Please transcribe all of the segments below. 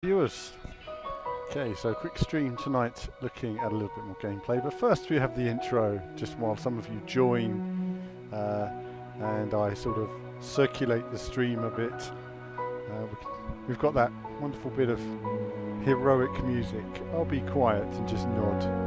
Viewers, okay, so quick stream tonight looking at a little bit more gameplay, but first we have the intro, just while some of you join and I sort of circulate the stream a bit. We've got that wonderful bit of heroic music. I'll be quiet and just nod.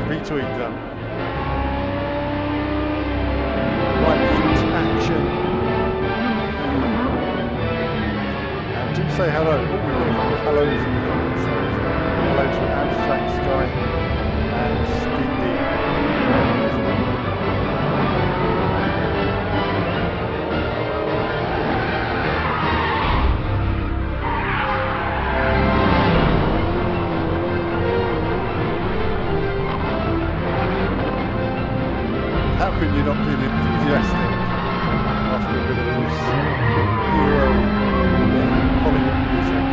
Between them. Right foot action. And do say hello. Oh, we've got a couple of hellos in the comments. Hello to Abstract Sky and Stindy. How can you not feel enthusiastic after a bit of this hero Hollywood music?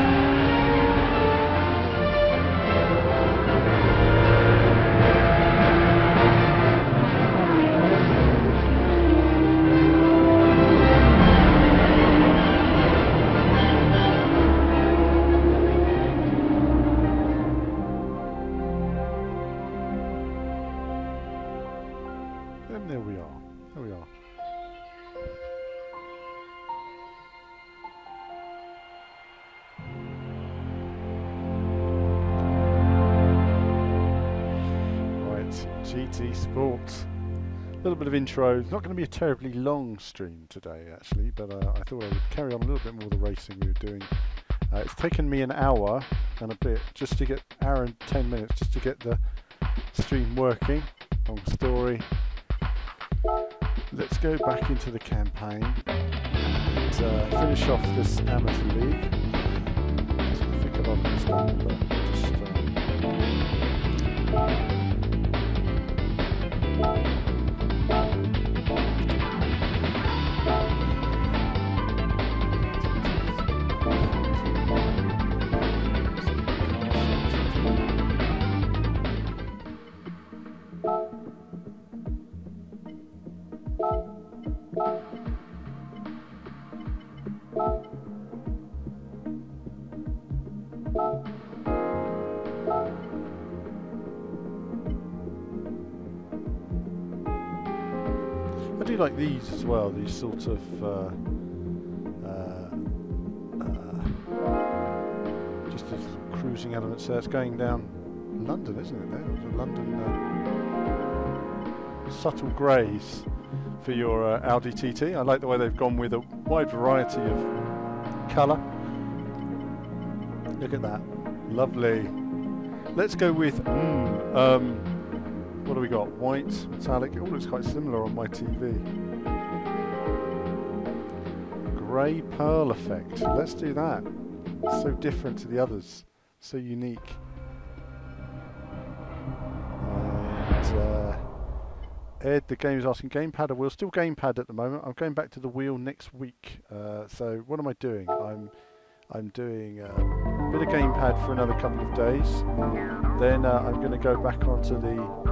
And there we are. There we are. Right, GT Sports. A little bit of intro. It's not going to be a terribly long stream today, actually, but I thought I would carry on a little bit more of the racing we were doing. It's taken me an hour and a bit just to get, hour and 10 minutes, just to get the stream working. Long story. Let's go back into the campaign and finish off this amateur league. I think I've understood, but just I do like these as well, these sort of just these cruising elements there. It's going down London, isn't it? There, the London subtle greys for your Audi TT. I like the way they've gone with a wide variety of colour. Look at that, lovely. Let's go with what do we got? White, metallic. It all looks quite similar on my TV. Grey pearl effect. Let's do that. It's so different to the others. So unique. And Ed, the game is asking gamepad or wheel. Still gamepad at the moment. I'm going back to the wheel next week. So what am I doing? I'm doing a bit of gamepad for another couple of days. Then I'm going to go back onto the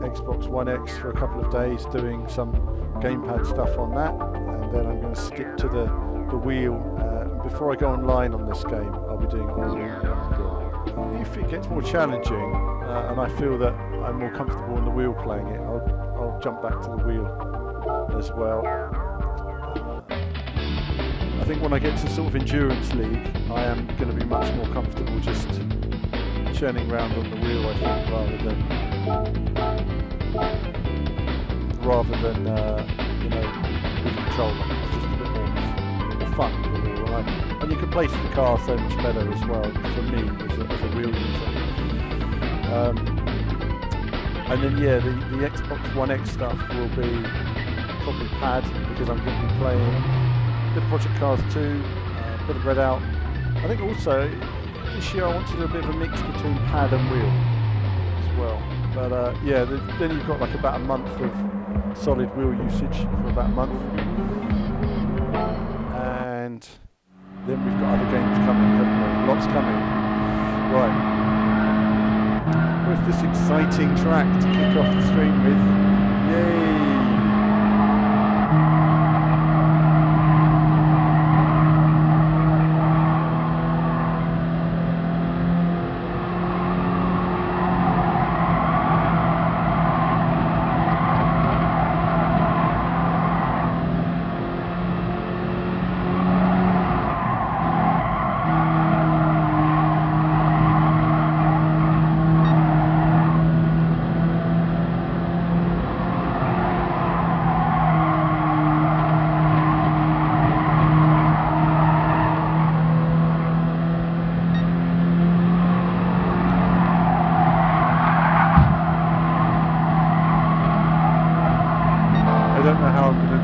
Xbox One X for a couple of days doing some gamepad stuff on that, and then I'm going to stick to the wheel. Before I go online on this game, I'll be doing it on the wheel. If it gets more challenging and I feel that I'm more comfortable on the wheel playing it, I'll jump back to the wheel as well. I think when I get to sort of endurance league, I am going to be much more comfortable just churning around on the wheel, I think, rather than you know, with the controller. It's just a bit more fun with the wheel, and you can place the car so much better as well for me as a wheel user. And then yeah, the Xbox One X stuff will be probably pad, because I'm going to be playing a bit of Project Cars 2, a bit of Redout. I think also this year I want to do a bit of a mix between pad and wheel as well. But yeah, then you've got like about a month of solid wheel usage for about a month. And then we've got other games coming, haven't we? Lots coming. Right. Where's this exciting track to kick off the stream with? Yay!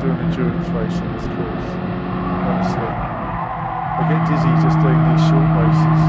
Endurance race on this course, honestly. I get dizzy just doing these short races.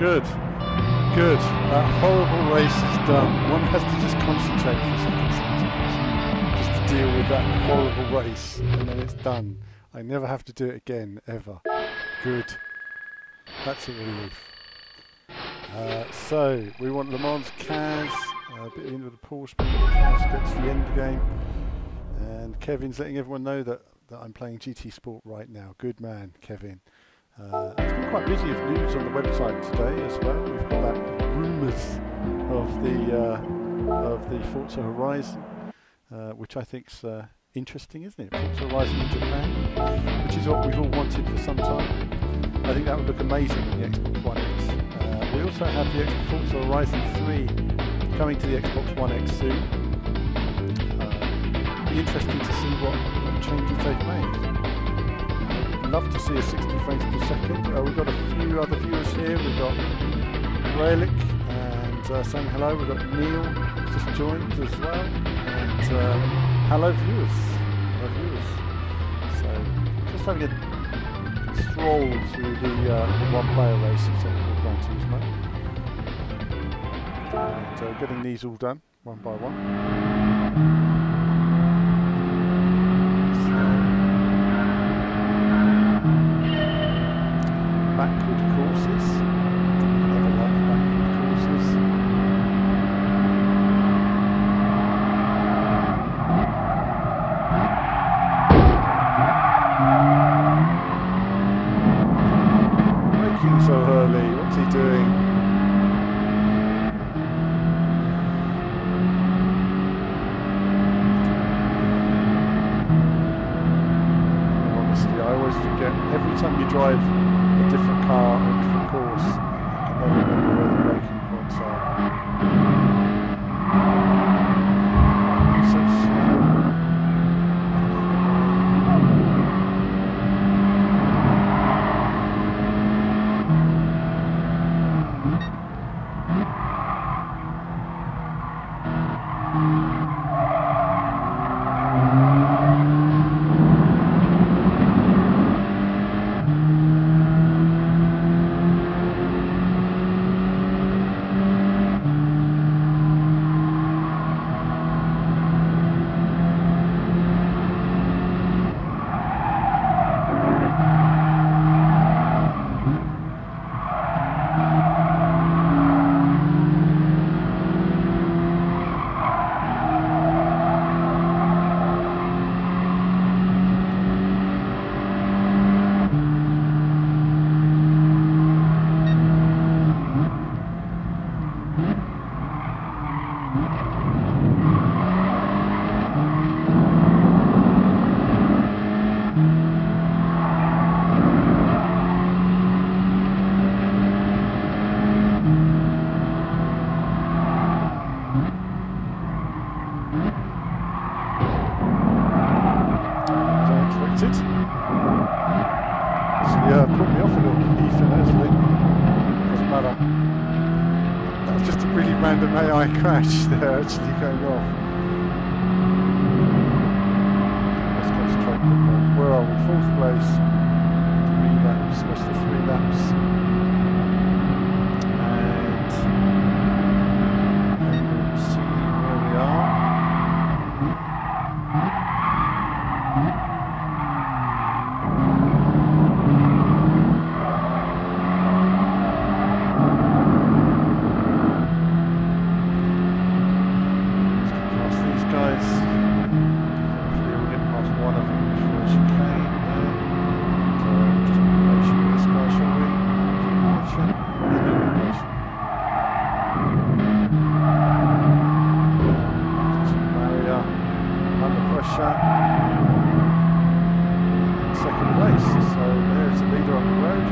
Good. Good. That horrible race is done. One has to just concentrate for a second sometimes. Just to deal with that horrible race. And then it's done. I never have to do it again, ever. Good. That's a relief. So, we want Le Mans Kaz. A bit in with the Porsche. Kaz gets the end game. And Kevin's letting everyone know that I'm playing GT Sport right now. Good man, Kevin. It's been quite busy with news on the website today as well. We've got that rumours of the Forza Horizon, which I think's interesting, isn't it? Forza Horizon in Japan, which is what we've all wanted for some time. I think that would look amazing on the Xbox One X. We also have the Forza Horizon 3 coming to the Xbox One X soon. Be interesting to see what changes they've made. Love to see a 60 frames per second. We've got a few other viewers here. We've got Relic and saying hello. We've got Neil just joined as well. And hello viewers. So just having a stroll through the one-player races on the Gran Turismo. And getting these all done one by one. Backward courses. Never like backward courses. Braking so early. What's he doing? Honestly, I always forget. Every time you drive a different car or a different course, I can never remember where the braking points are. It's so slow. Random AI crash there actually going off. Let's concentrate a bit more. Where are we? 4th place. 3 laps, what's the 3 laps? And we'll see where we are. Second place, so there's the leader on the road.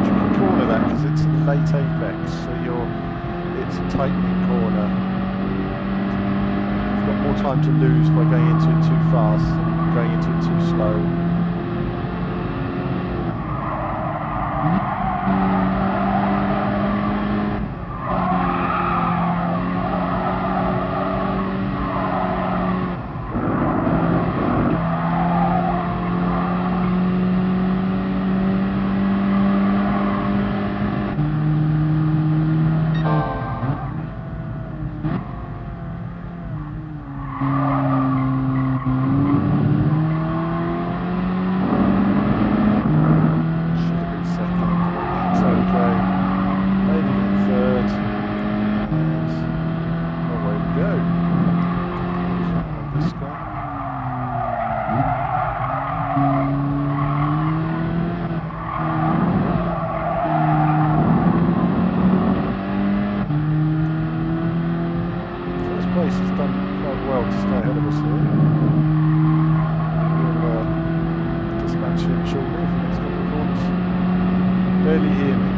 Tricky corner that because it's a late apex, so it's a tightening corner. You've got more time to lose by going into it too fast than going into it too slow. okay. Made it in third. And away we go. On this guy. First place has done quite well to stay ahead of us here. We'll dispatch him shortly for the next couple of corners. Barely hear me.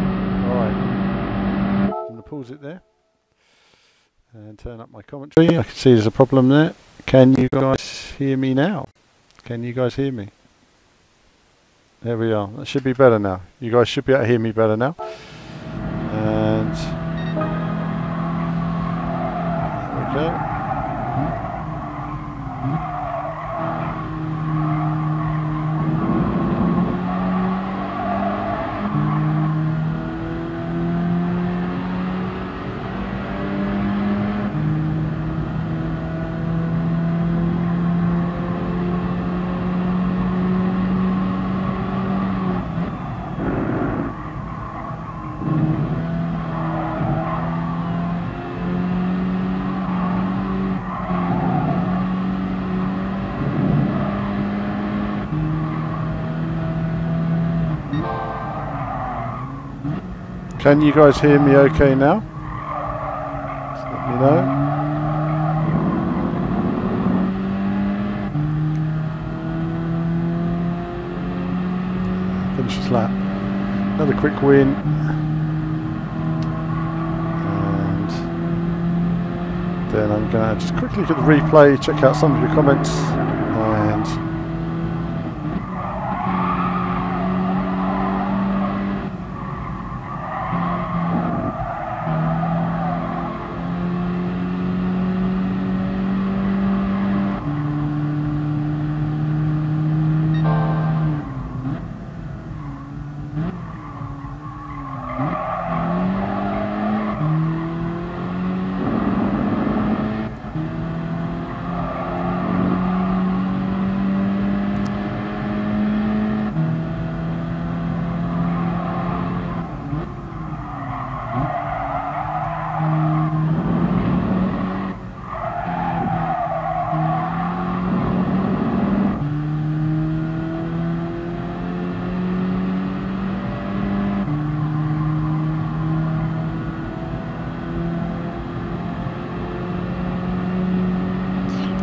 Alright. I'm going to pause it there and turn up my commentary. I can see there's a problem there. Can you guys hear me now? Can you guys hear me? There we are. That should be better now. You guys should be able to hear me better now. And there we go. Can you guys hear me okay now? Just let me know. Finishes lap. Another quick win. And then I'm going to just quickly look at the replay, check out some of your comments, and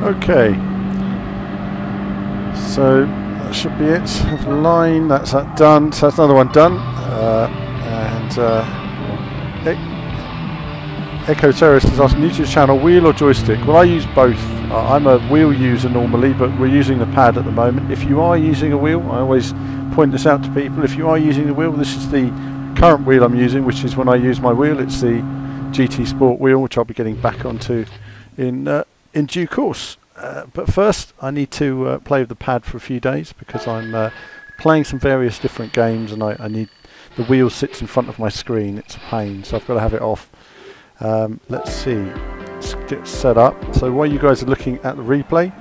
okay, so that should be it. Have the line, that's that done. So that's another one done. Echo Terrorist is asking, new to the channel, wheel or joystick? Well, I use both. I'm a wheel user normally, but we're using the pad at the moment. If you are using a wheel, I always point this out to people. If you are using the wheel, this is the current wheel I'm using, which is when I use my wheel. It's the GT Sport wheel, which I'll be getting back onto in due course. But first I need to play with the pad for a few days because I'm playing some various different games, and I need the wheel sits in front of my screen. It's a pain, so I've got to have it off. Let's see, let's get set up. So while you guys are looking at the replay,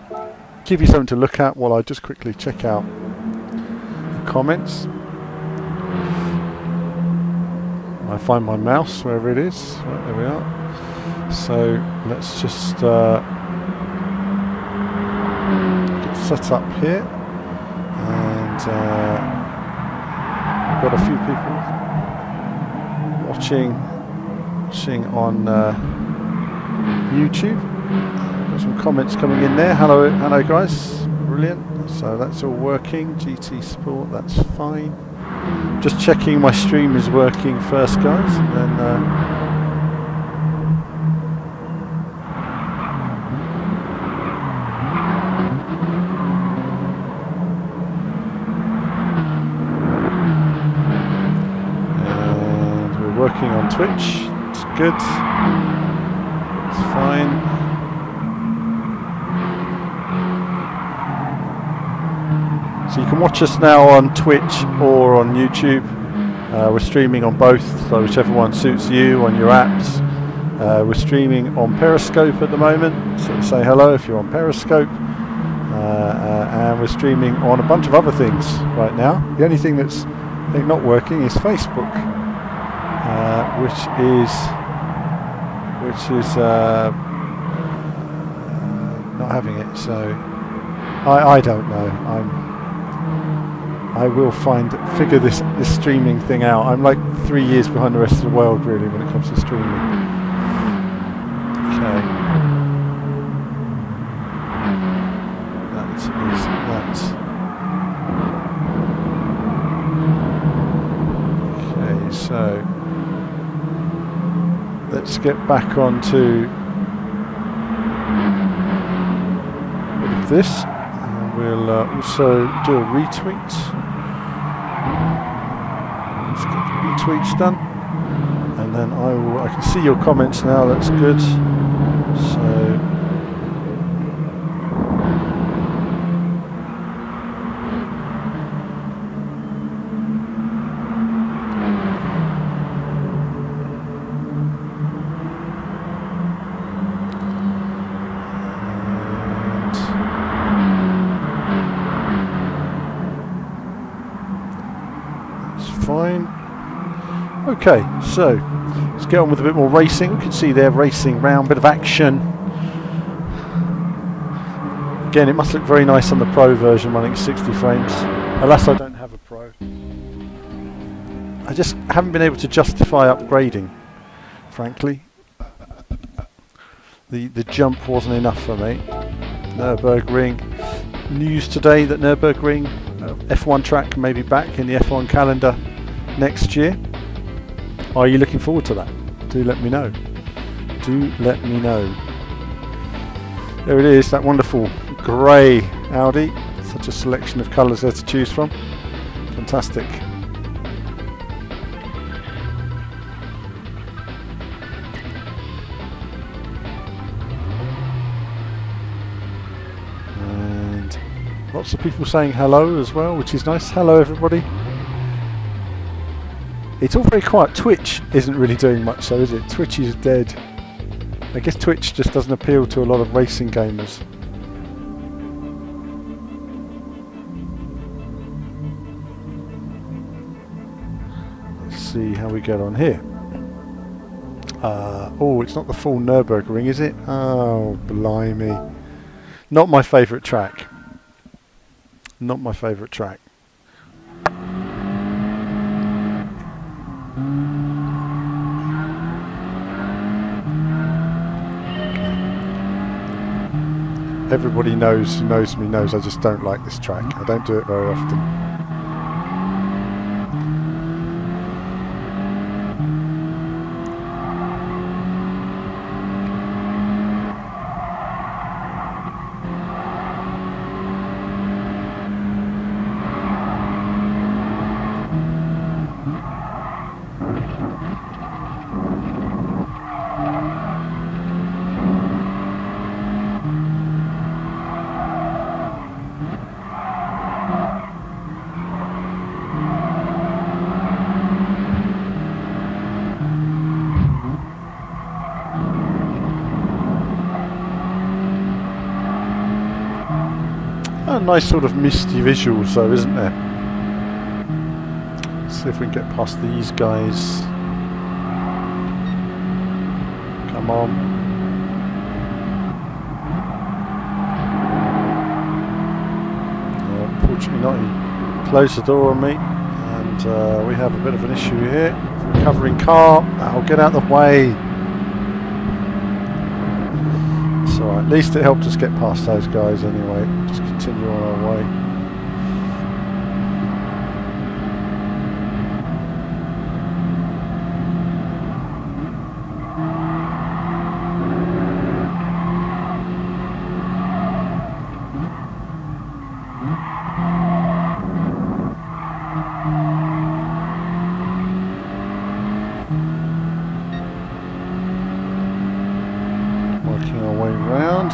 give you something to look at while I just quickly check out the comments. I find my mouse wherever it is. Right, there we are. So let's just get set up here, and got a few people watching on YouTube. Got some comments coming in there. Hello guys, brilliant. So that's all working. GT Sport, that's fine. Just checking my stream is working first, guys, and then and we're working on Twitch. It's good. It's fine. So you can watch us now on Twitch or on YouTube. We're streaming on both, so whichever one suits you on your apps. We're streaming on Periscope at the moment, so say hello if you're on Periscope. And we're streaming on a bunch of other things right now. The only thing that's not working is Facebook. which is not having it. So I don't know. I will figure this streaming thing out. I'm like 3 years behind the rest of the world really when it comes to streaming. Okay. That is that. Okay, so let's get back onto this. We'll also do a retweet. Let's get the retweets done, and then I can see your comments now. That's good. So. Fine. Okay, so let's get on with a bit more racing. You can see there racing round, bit of action. Again, it must look very nice on the Pro version running 60 frames. Alas, I don't have a Pro. I just haven't been able to justify upgrading, frankly. The jump wasn't enough for me. Nürburgring. News today that Nürburgring F1 track may be back in the F1 calendar next year. Are you looking forward to that? Do let me know. Do let me know. There it is, that wonderful grey Audi. Such a selection of colours there to choose from. Fantastic. And lots of people saying hello as well, which is nice. Hello everybody. It's all very quiet. Twitch isn't really doing much though, is it? Twitch is dead. I guess Twitch just doesn't appeal to a lot of racing gamers. Let's see how we get on here. Oh, it's not the full Nürburgring, is it? Oh, blimey. Not my favourite track. Not my favourite track. Everybody who knows me knows I just don't like this track. I don't do it very often. Nice sort of misty visuals though, isn't there? Let's see if we can get past these guys. Come on. Unfortunately not. He closed the door on me, and we have a bit of an issue here. Recovering car. I'll get out of the way. So at least it helped us get past those guys anyway. Just continue on our way. Working our way round.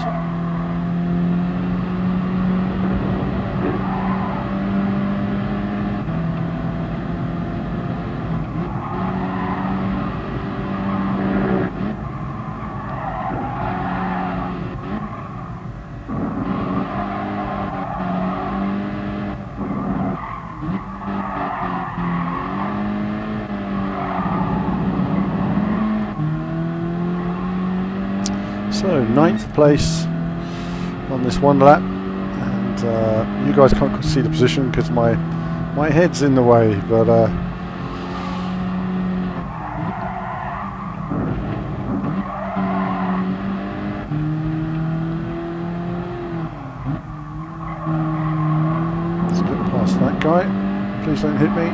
So 9th place on this one lap, and you guys can't see the position because my head's in the way, but let's get past that guy. Please don't hit me.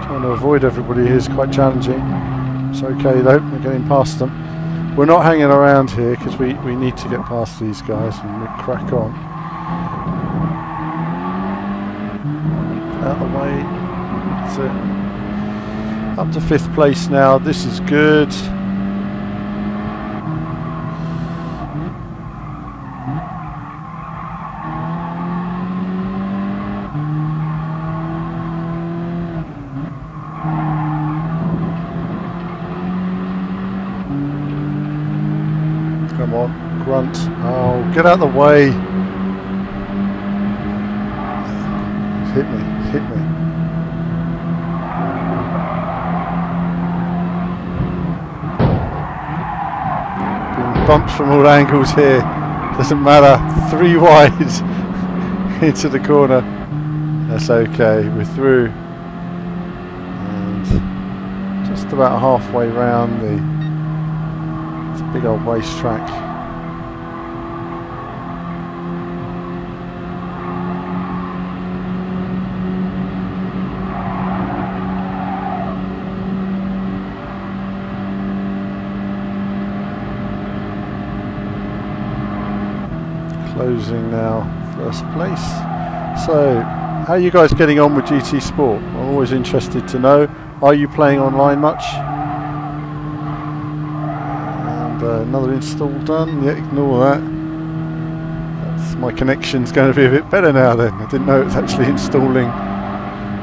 Trying to avoid everybody here is quite challenging. It's okay though, we're getting past them. We're not hanging around here because we need to get past these guys and we crack on. Out of the way. That's it. Up to 5th place now, this is good. Come on, grunt. Oh, get out of the way. Hit me, hit me. Being bumped from all angles here. Doesn't matter. 3 wide into the corner. That's okay, we're through. And just about halfway round the big old racetrack. Closing now, 1st place. So, how are you guys getting on with GT Sport? I'm always interested to know. Are you playing online much? Another install done. Yeah, ignore that. My connection's going to be a bit better now then. I didn't know it was actually installing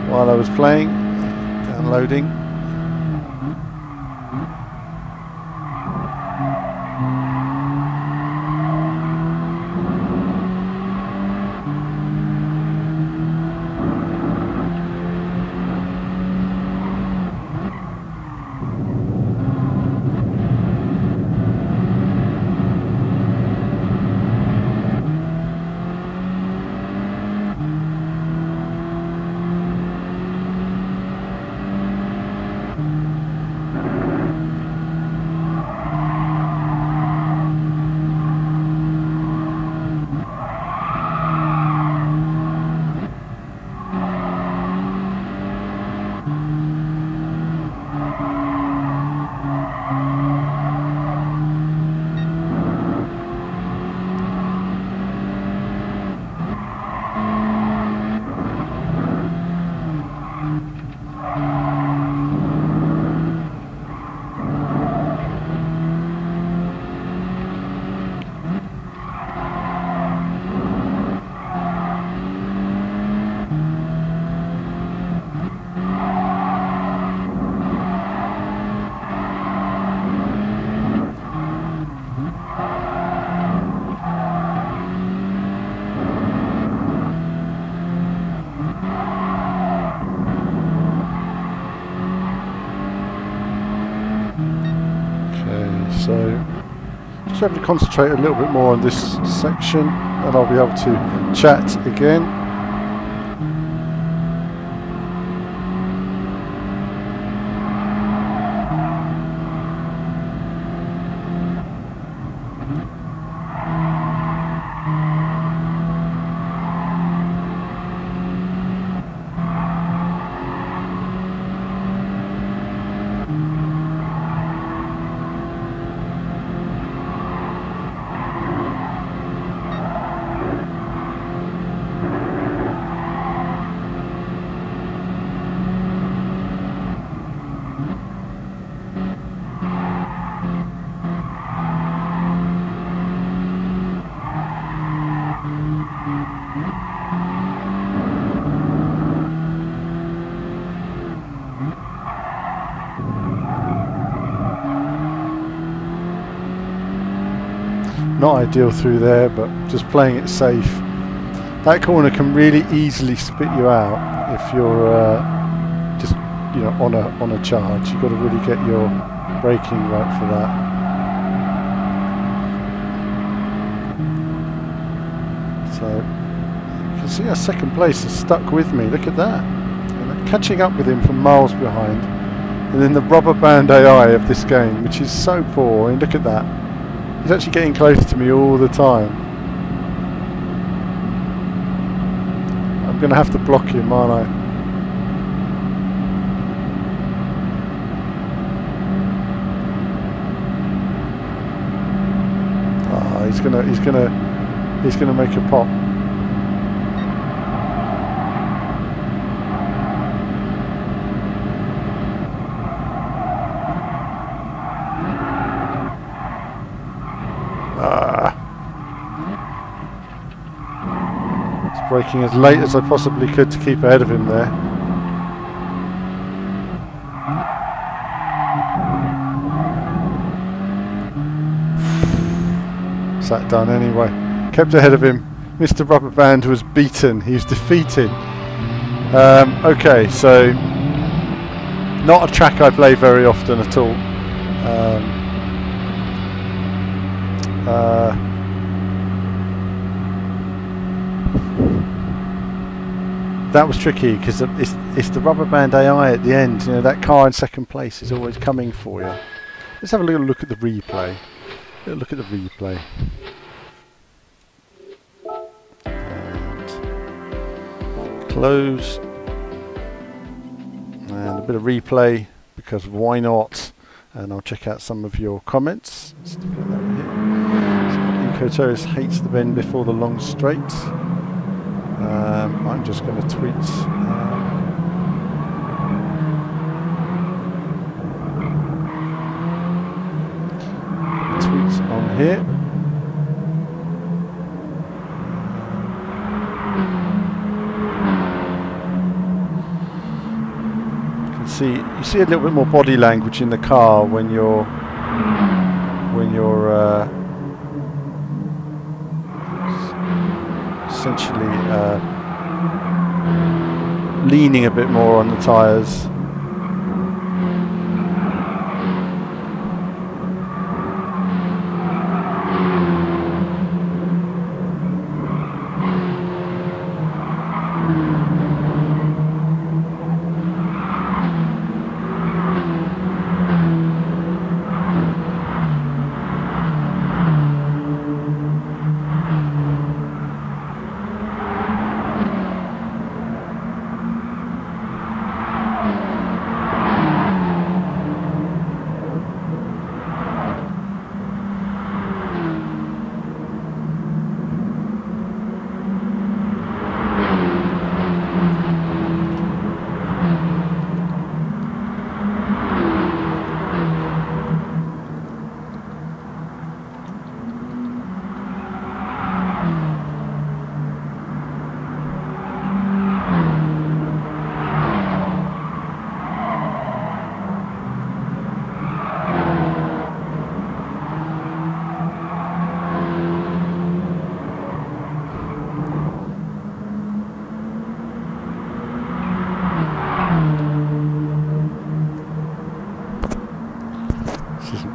while I was playing. Downloading. So just have to concentrate a little bit more on this section and I'll be able to chat again. not ideal through there, but just playing it safe. That corner can really easily spit you out if you're just, you know, on a charge. You've got to really get your braking right for that. So you can see our second place is stuck with me. Look at that. And I'm catching up with him from miles behind. And then the rubber band AI of this game, which is so poor. And look at that. He's actually getting close to me all the time. I'm going to have to block him, aren't I? Ah, he's gonna make a pop. Braking as late as I possibly could to keep ahead of him there. Sat done anyway. Kept ahead of him. Mr. Rubber Band was beaten. He was defeated. Okay, so not a track I play very often at all. That was tricky because it's the rubber band AI at the end. You know, that car in second place is always coming for you. Let's have a little look at the replay. Look at the replay. And close. And a bit of replay because why not? And I'll check out some of your comments. Let's put that in here. So, Eco-Terrorist hates the bend before the long straight. I'm just going to tweet tweets on here. You see a little bit more body language in the car when you're essentially leaning a bit more on the tyres.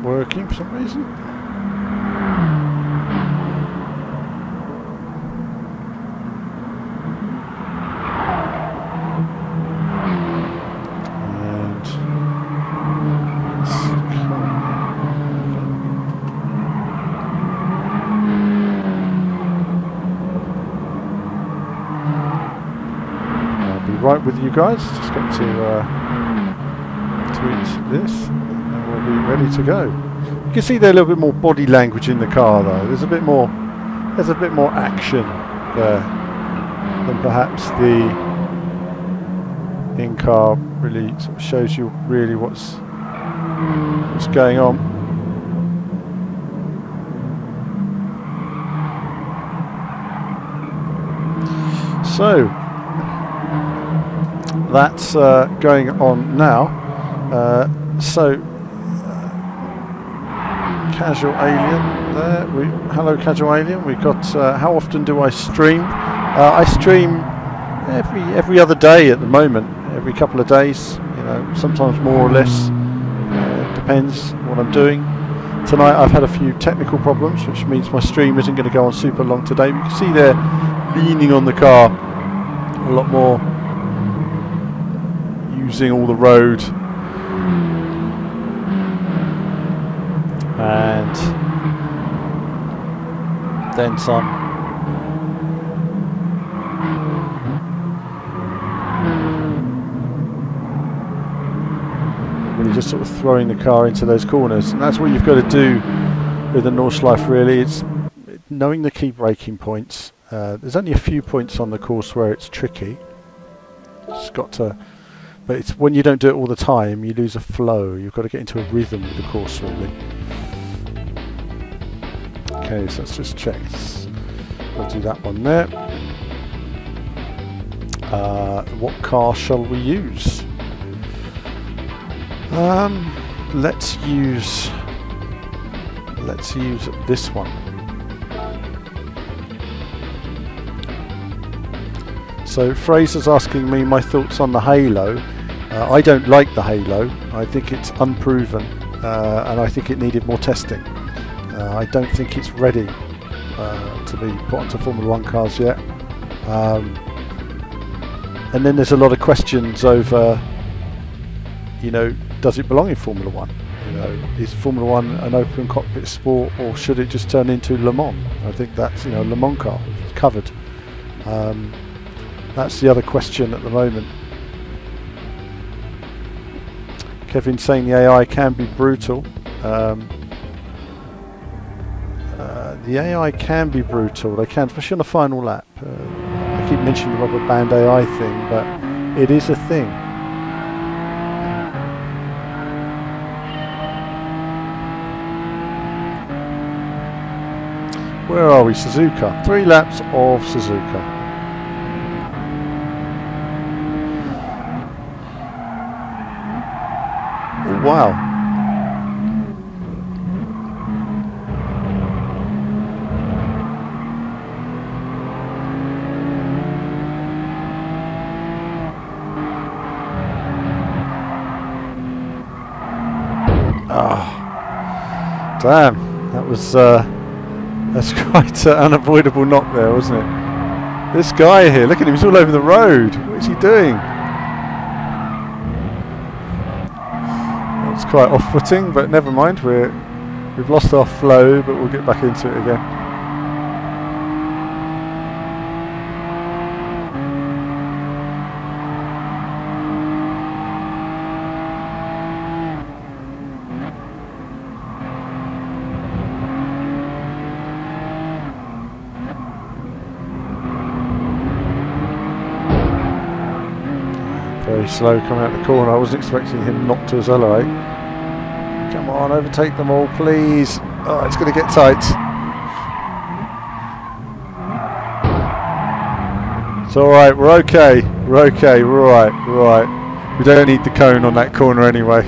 Working for some reason. And I'll be right with you guys. Just got to tweet this. We'll be ready to go. You can see there's a little bit more body language in the car though. There's a bit more action there than perhaps the in-car really sort of shows you really what's going on. So that's going on now. So Casual Alien there. Hello, Casual Alien. We've got how often do I stream? I stream every other day at the moment. Every couple of days. You know, sometimes more or less. Depends what I'm doing. Tonight I've had a few technical problems, which means my stream isn't going to go on super long today. But you can see there, leaning on the car a lot more, using all the road. And then some. Really just sort of throwing the car into those corners, and that's what you've got to do with the Nordschleife really. It's knowing the key braking points. There's only a few points on the course where it's tricky. It's got to, but it's when you don't do it all the time, you lose a flow. You've got to get into a rhythm with the course really. Okay, so let's just check. We'll do that one there. What car shall we use? Let's use this one. So Fraser's asking me my thoughts on the Halo. I don't like the Halo. I think it's unproven, and I think it needed more testing. I don't think it's ready to be put onto Formula 1 cars yet. And then there's a lot of questions over, you know, does it belong in Formula 1? You know, is Formula 1 an open cockpit sport, or should it just turn into Le Mans? I think that's, you know, Le Mans car, it's covered. That's the other question at the moment. Kevin's saying the AI can be brutal. The AI can be brutal. They can, especially on the final lap. I keep mentioning the rubber band AI thing, but it is a thing. Where are we? Suzuka. 3 laps of Suzuka. Oh, wow. Ah, damn, that was that's quite an unavoidable knock there, wasn't it? This guy here, look at him, he's all over the road. What is he doing? It's quite off-putting, but never mind. We've lost our flow, but we'll get back into it again. Very slow coming out the corner. I wasn't expecting him not to accelerate. Come on, overtake them all, please. Oh, it's going to get tight. It's all right. We're okay. We're okay. We're all right. We're all right. We don't need the cone on that corner anyway.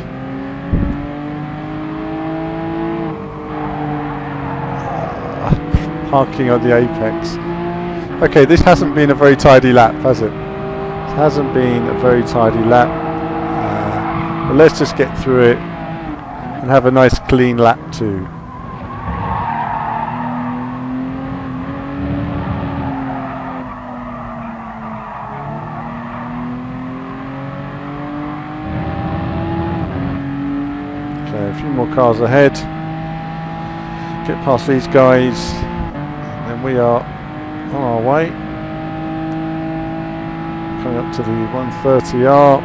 Parking at the apex. Okay, this hasn't been a very tidy lap, has it? Hasn't been a very tidy lap, but let's just get through it and have a nice clean lap too. Okay, a few more cars ahead. Get past these guys, and then we are on our way. Coming up to the 130R.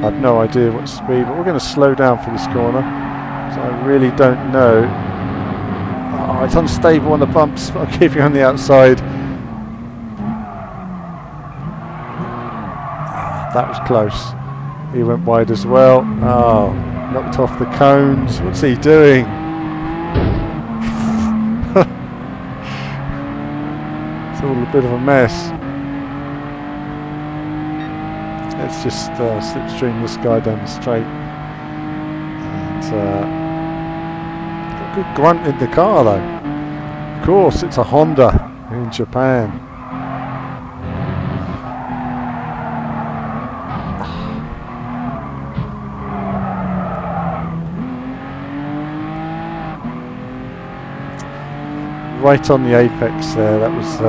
I've no idea what speed, but we're going to slow down for this corner. So I really don't know. Oh, it's unstable on the bumps, but I'm keeping on the outside. That was close. He went wide as well. Oh, knocked off the cones. What's he doing? It's all a bit of a mess. Let's just slipstream this guy down the straight and Good grunt in the car though. Of course, it's a Honda in Japan. Right on the apex there, that was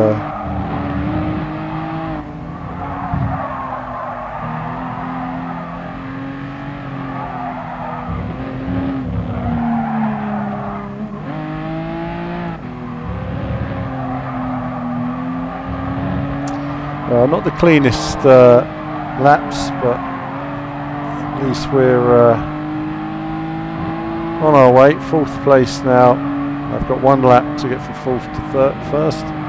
not the cleanest laps, but at least we're on our way. 4th place now. I've got 1 lap to get from 4th to 1st.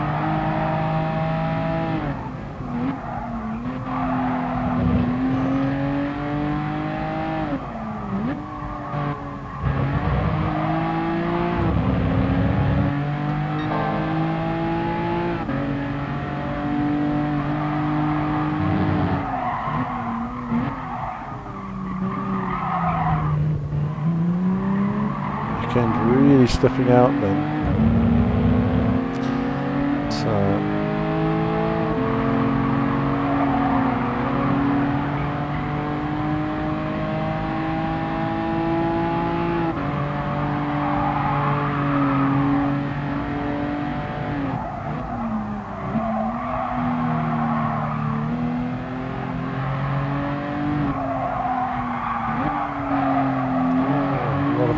Really stepping out then. So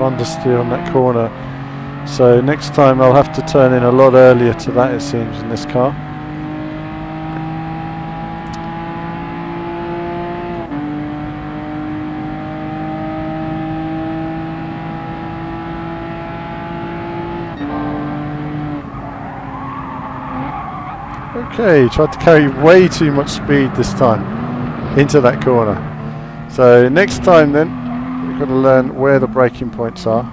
understeer on that corner, so next time I'll have to turn in a lot earlier to that, it seems, in this car. Okay, tried to carry way too much speed this time into that corner, so next time then we've got to learn where the braking points are.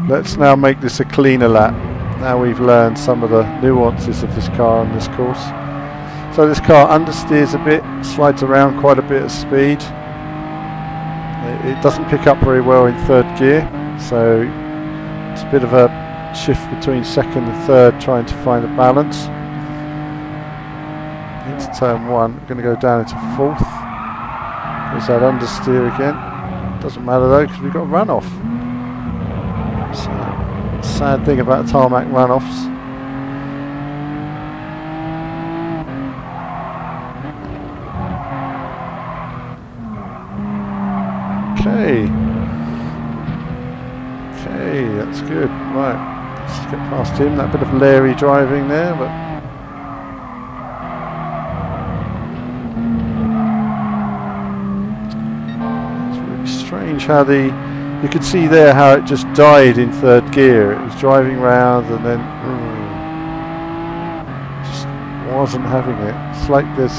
Let's now make this a cleaner lap. Now we've learned some of the nuances of this car on this course. So this car understeers a bit, slides around quite a bit of speed. It doesn't pick up very well in 3rd gear, so it's a bit of a shift between 2nd and 3rd, trying to find a balance. Into turn 1, we're going to go down into 4th. There's that understeer again. Doesn't matter though, because we've got runoff. So, sad thing about tarmac runoffs. Okay. Okay, that's good. Right, let's get past him. That bit of Larry driving there, but strange how you could see there how it just died in 3rd gear. It was driving round and then just wasn't having it. It's like there's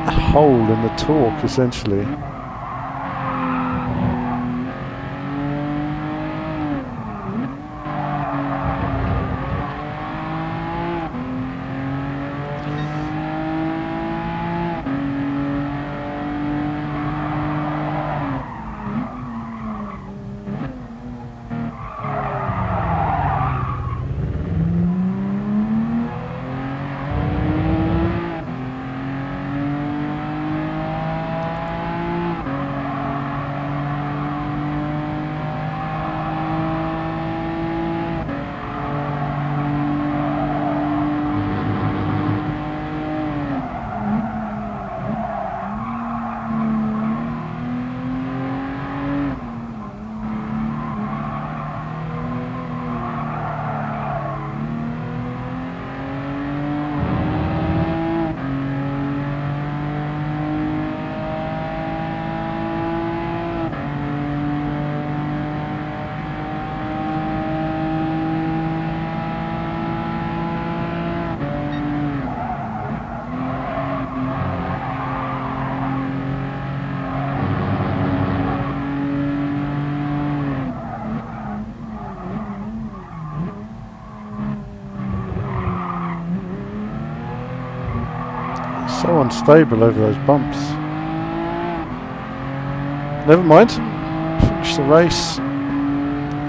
a hole in the torque essentially. So unstable over those bumps. Never mind. finish the race.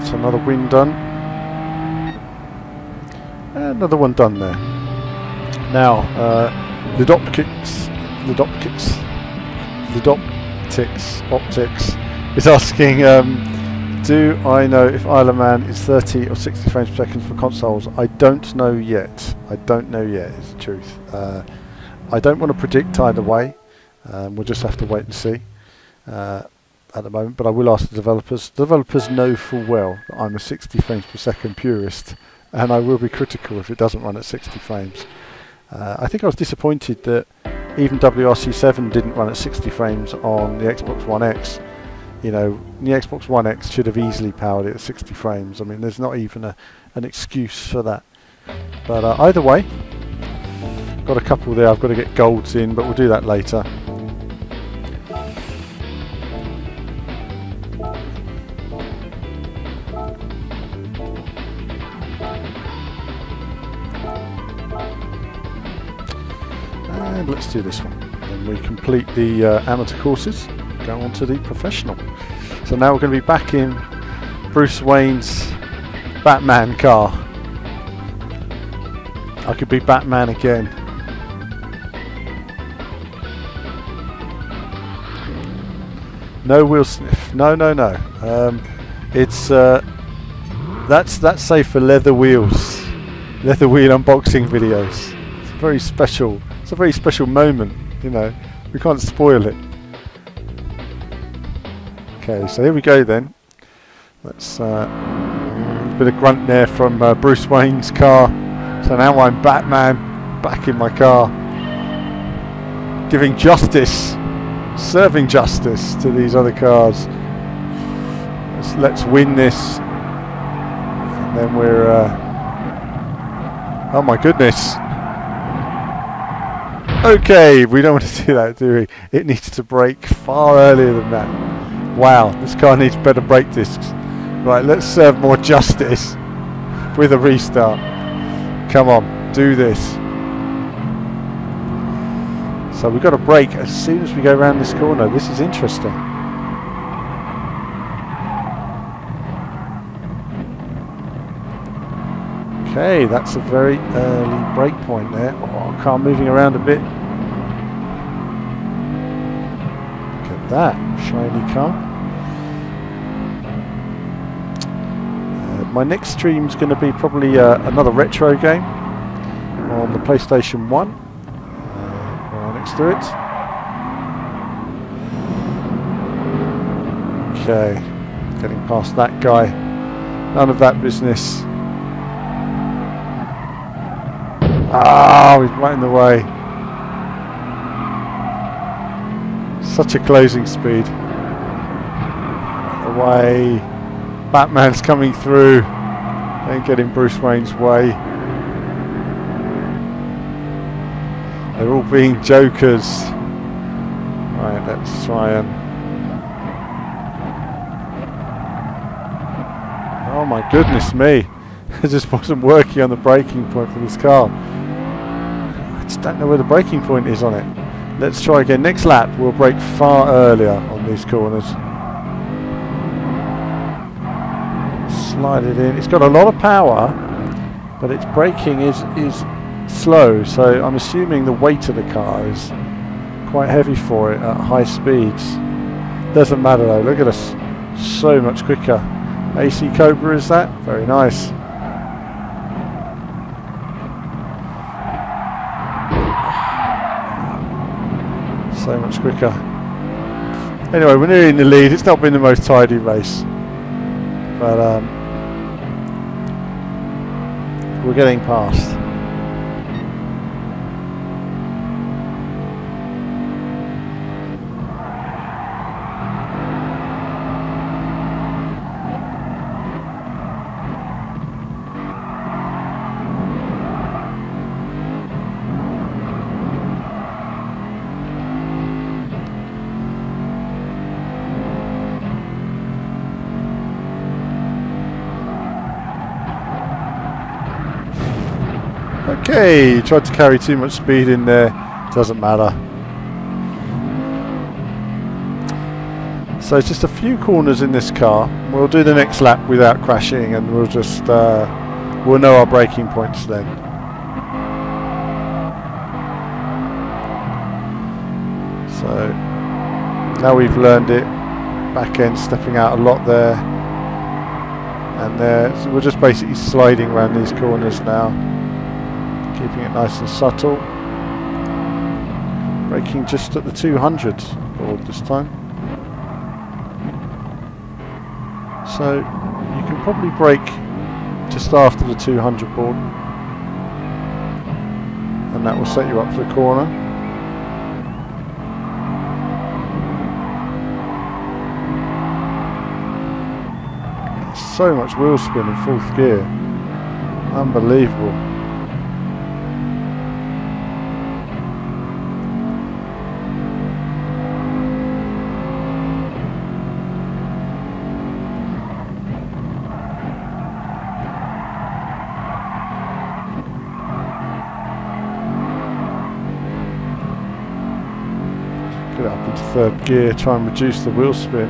It's another win done. Another one done there. Now, Optics is asking, do I know if Isle of Man is 30 or 60 frames per second for consoles? I don't know yet. I don't know yet, is the truth. I don't want to predict either way. We'll just have to wait and see at the moment, but I will ask the developers. The developers know full well that I'm a 60 frames per second purist, and I will be critical if it doesn't run at 60 frames. I think I was disappointed that even WRC7 didn't run at 60 frames on the Xbox One X. You know, the Xbox One X should have easily powered it at 60 frames. I mean, there's not even an excuse for that. But either way, got a couple there. I've got to get golds in, but we'll do that later. And let's do this one. And we complete the amateur courses, go on to the professional. So now we're going to be back in Bruce Wayne's Batman car. I could be Batman again. No wheel sniff. No, no, no. It's that's safe for leather wheels, leather wheel unboxing videos. It's very special. It's a very special moment. You know, we can't spoil it. Okay, so here we go then. Let's a bit of grunt there from Bruce Wayne's car. So now I'm Batman, back in my car, giving justice, serving justice to these other cars. Let's win this, and then we're. Oh my goodness! Okay, we don't want to do that, do we? It needs to brake far earlier than that. Wow, this car needs better brake discs. Right, let's serve more justice with a restart. Come on, do this. So we've got to brake as soon as we go around this corner. This is interesting. Okay, that's a very early brake point there. Oh, car moving around a bit. Look at that, shiny car. My next stream is going to be probably another retro game on the PlayStation 1. Right next to it. Okay, getting past that guy. None of that business. Ah, he's right in the way. Such a closing speed. Away. Batman's coming through. Ain't getting Bruce Wayne's way. They're all being jokers. Right, let's try and... Oh my goodness me. It just wasn't working on the braking point for this car. I just don't know where the braking point is on it. Let's try again. Next lap we'll brake far earlier on these corners. Slide it in. It's got a lot of power, but its braking is slow, so I'm assuming the weight of the car is quite heavy for it at high speeds. Doesn't matter though, look at us, so much quicker. AC Cobra is that? Very nice. So much quicker. Anyway, we're nearly in the lead. It's not been the most tidy race, but we're getting past. Okay, tried to carry too much speed in there, doesn't matter. So it's just a few corners in this car. We'll do the next lap without crashing, and we'll just we'll know our braking points then. So now we've learned it. Back end stepping out a lot there, and there. So we're just basically sliding around these corners now, keeping it nice and subtle. Braking just at the 200 board this time. So you can probably brake just after the 200 board, and that will set you up for the corner. So much wheel spin in fourth gear, unbelievable. Get it up into third gear, try and reduce the wheel spin.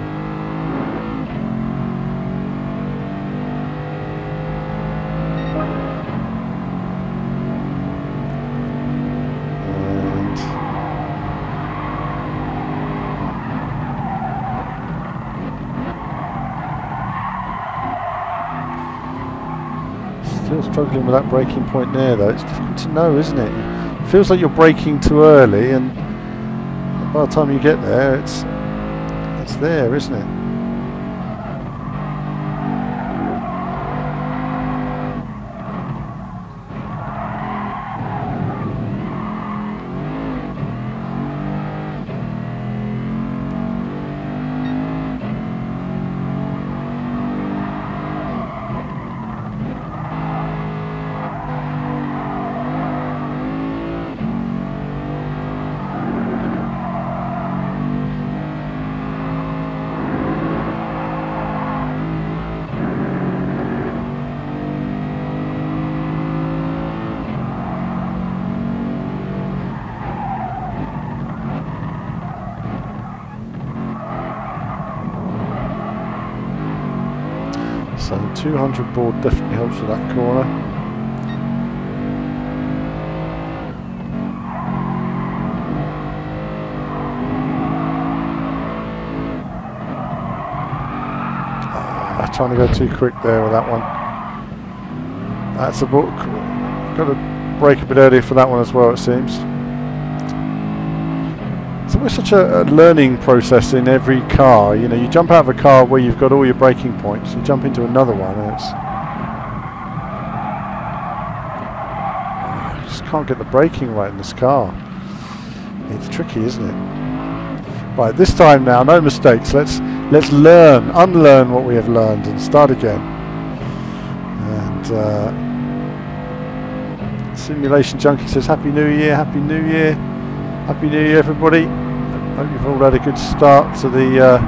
Still struggling with that braking point there though. It's difficult to know, isn't it? It feels like you're braking too early, and by the time you get there, it's there, isn't it? So 200 board definitely helps with that corner. Trying to go too quick there with that one. That's a book. Got to brake a bit earlier for that one as well, it seems. It's always such a learning process in every car. You know, you jump out of a car where you've got all your braking points, you jump into another one, and I just can't get the braking right in this car. It's tricky, isn't it? Right, this time now, no mistakes. Let's unlearn what we have learned and start again. And Simulation Junkie says Happy New Year, Happy New Year. Happy New Year, everybody. Hope you've all had a good start to the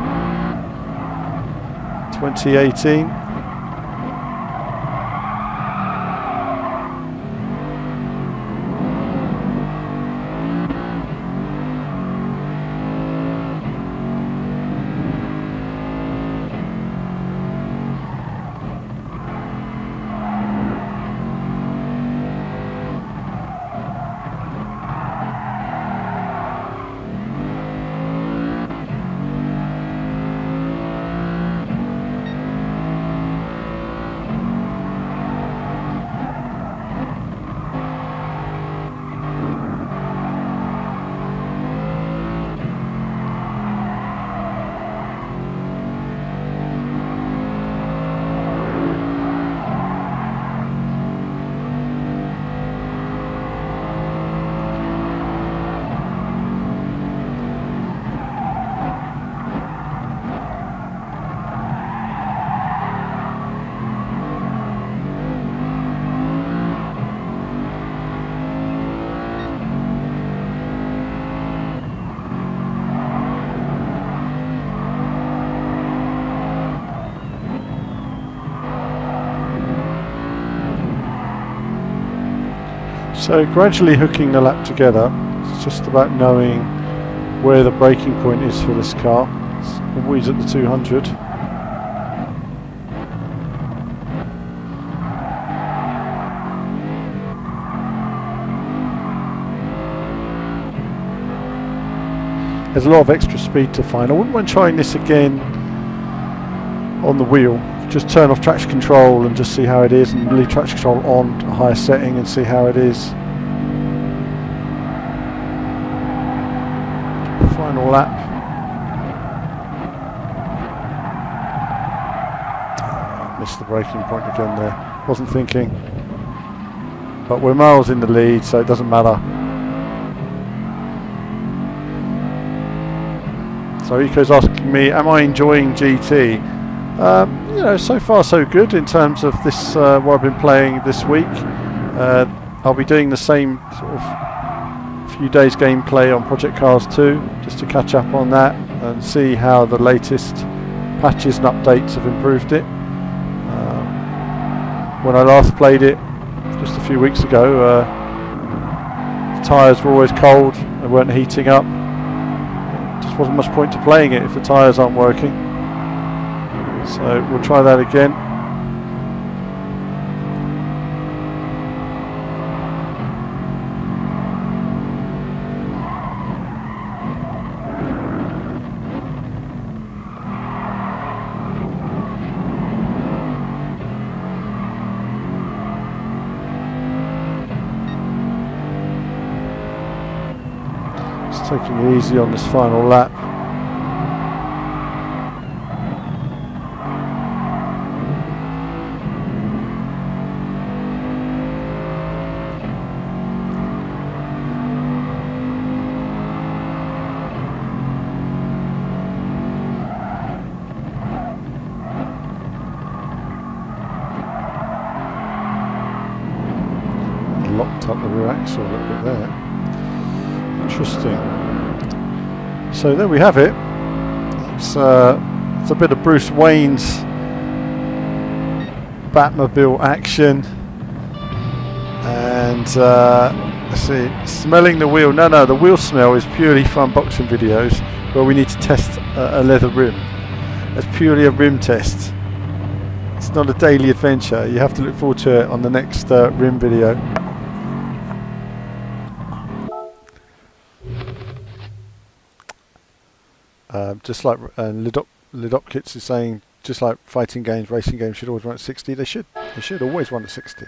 2018. So gradually hooking the lap together. It's just about knowing where the braking point is for this car. It's always at the 200. There's a lot of extra speed to find. I wouldn't mind trying this again on the wheel. Just turn off traction control and just see how it is, and leave traction control on to a higher setting and see how it is. Final lap. Missed the braking point again there. Wasn't thinking. But we're miles in the lead, so it doesn't matter. So Eco's asking me, am I enjoying GT? You know, so far so good in terms of this, what I've been playing this week. I'll be doing the same sort of few days gameplay on Project Cars 2, just to catch up on that and see how the latest patches and updates have improved it. When I last played it, just a few weeks ago, the tyres were always cold, they weren't heating up. Just wasn't much point to playing it if the tyres aren't working. So we'll try that again. Just taking it easy on this final lap. Locked up the rear axle a little bit there. Interesting. So there we have it. It's a bit of Bruce Wayne's Batmobile action. And let's see, smelling the wheel. No, the wheel smell is purely for unboxing videos where we need to test a leather rim. That's purely a rim test. It's not a daily adventure. You have to look forward to it on the next rim video. Just like Lidopkits is saying, just like fighting games, racing games should always run at 60. They should always run at 60.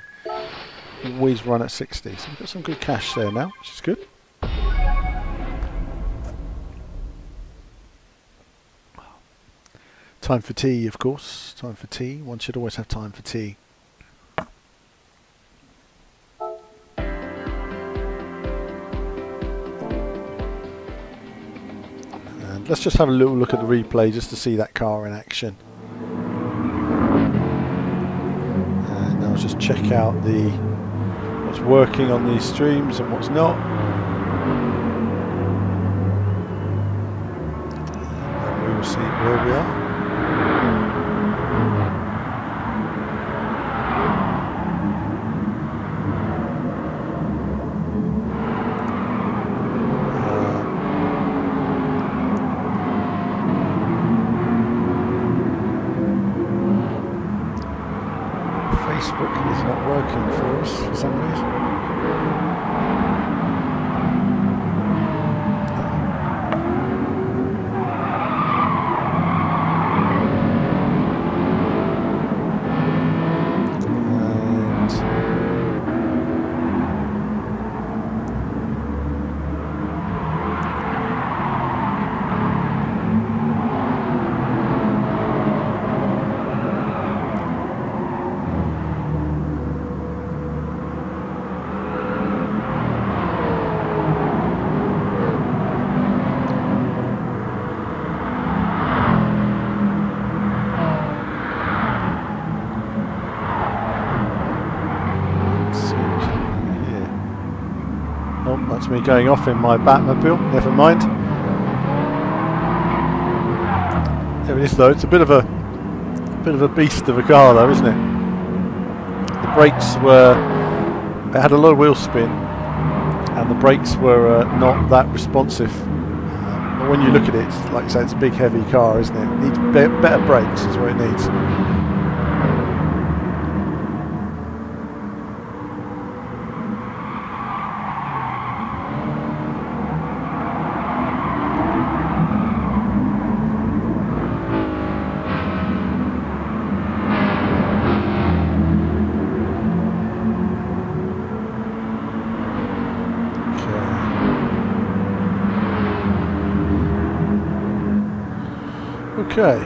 Always run at 60. So we've got some good cash there now, which is good. Time for tea, of course. Time for tea. One should always have time for tea. Let's just have a little look at the replay just to see that car in action. And now just check out what's working on these streams and what's not. And we will see where we are. Facebook is not working for us for some reason. That's me going off in my Batmobile, never mind. There it is though, it's a bit of a beast of a car though, isn't it? The brakes it had a lot of wheel spin and the brakes were not that responsive But when you look at it, it's, like you say, it's a big heavy car, isn't it? It needs better brakes is what it needs. Okay.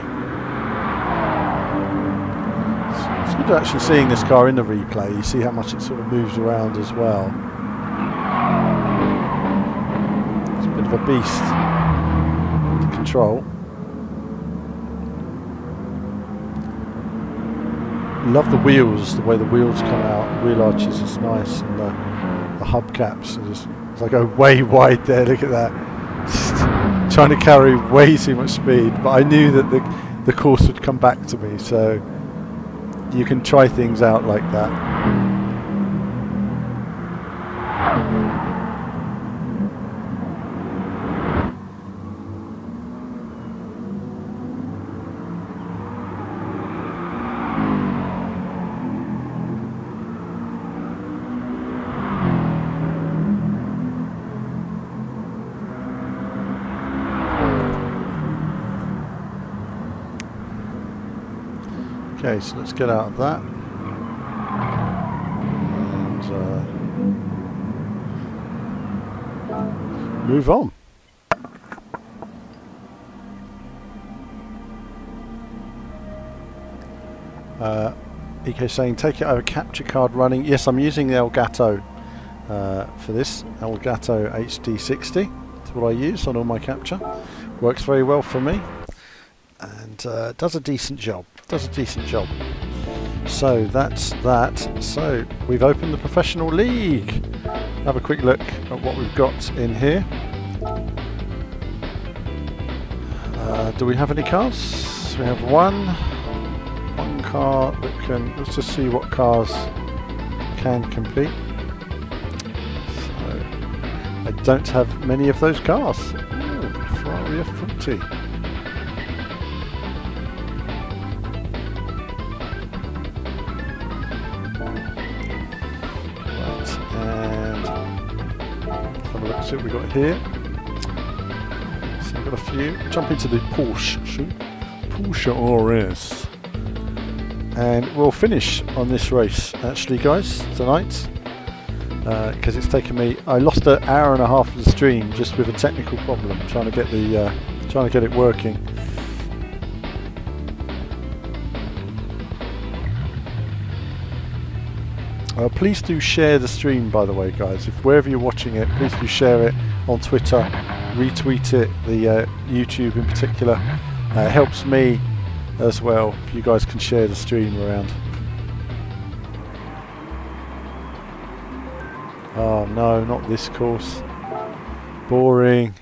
It's good actually seeing this car in the replay. You see how much it sort of moves around as well. It's a bit of a beast to control. Love the wheels, the way the wheels come out. Wheel arches is nice, and the hubcaps. As I go way wide there, look at that. Trying to carry way too much speed, but I knew that the course would come back to me, so you can try things out like that. Okay, so let's get out of that and move on. EK saying, take it over capture card running. Yes, I'm using the Elgato for this. Elgato HD60. That's what I use on all my capture. Works very well for me and does a decent job. So that's that. So we've opened the professional league. Have a quick look at what we've got in here. Do we have any cars? We have one car that can. Let's just see what cars can compete. So I don't have many of those cars. Ooh, Ferrari F40. See what we've got here. So I've got a few. Jump into the Porsche RS, and we'll finish on this race actually, guys, tonight, because it's taken me. I lost an hour and a half of the stream just with a technical problem trying to get it working. Please do share the stream, by the way, guys. If wherever you're watching it, please do share it on Twitter, retweet it, the YouTube in particular. It helps me as well if you guys can share the stream around. Oh no, not this course. Boring.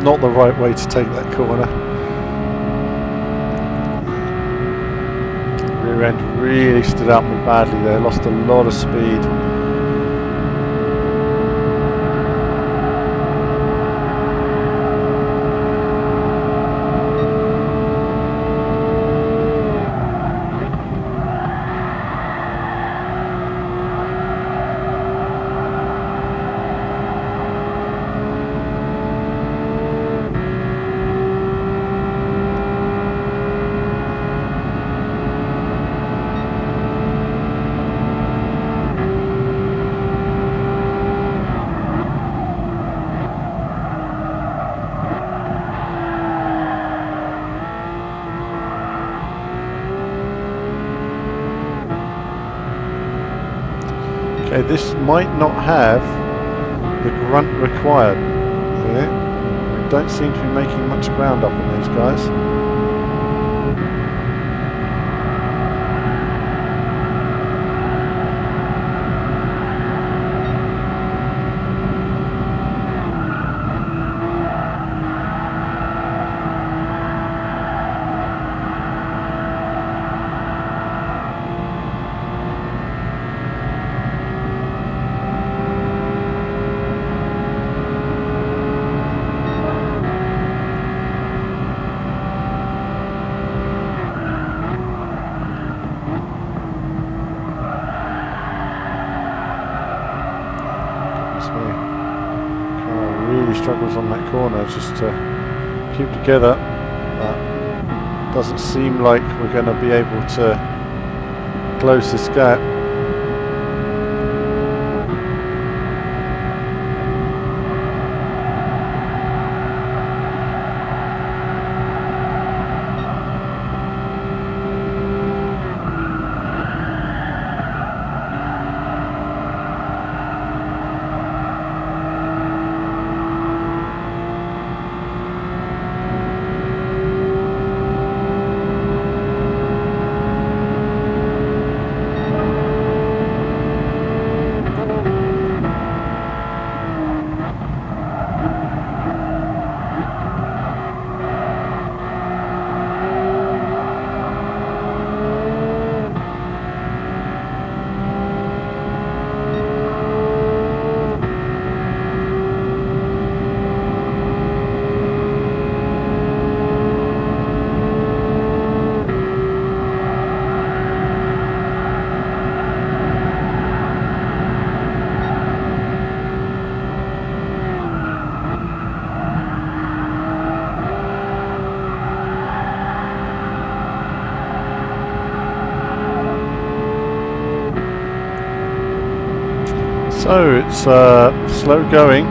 Not the right way to take that corner. Rear end really stood out me badly there, lost a lot of speed. Okay, this might not have the grunt required. Yeah. don't seem to be making much ground up on these guys. Struggles on that corner just to keep together, but doesn't seem like we're going to be able to close this gap. So it's slow going.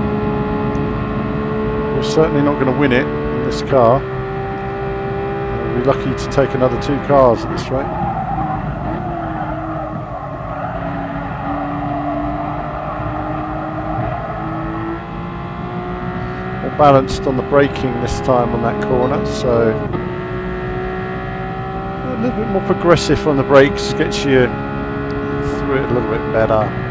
We're certainly not going to win it in this car. We'll be lucky to take another 2 cars at this rate. More balanced on the braking this time on that corner, so a little bit more progressive on the brakes, gets you through it a little bit better.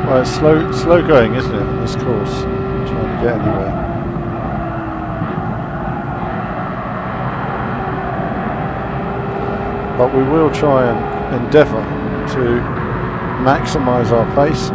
Well, it's slow going, isn't it, on this course? Trying to get anywhere. But we will try and endeavour to maximise our pace.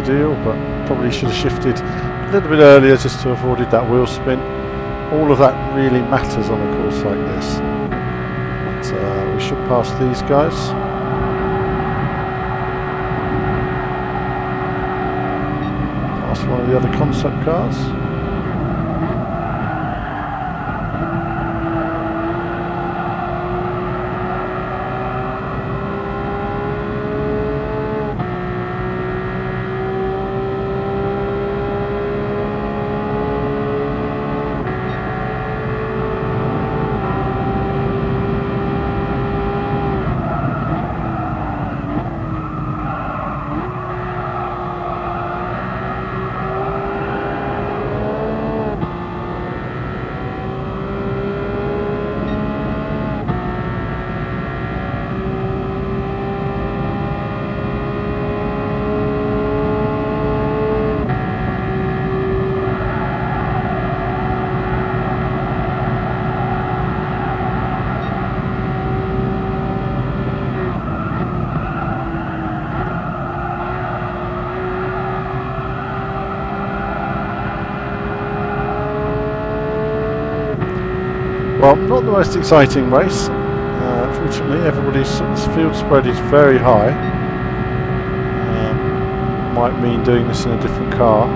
ideal, but probably should have shifted a little bit earlier just to avoided that wheel spin. All of that really matters on a course like this. But, we should pass these guys. Past one of the other concept cars. Well, not the most exciting race. Fortunately, everybody's field spread is very high. Might mean doing this in a different car.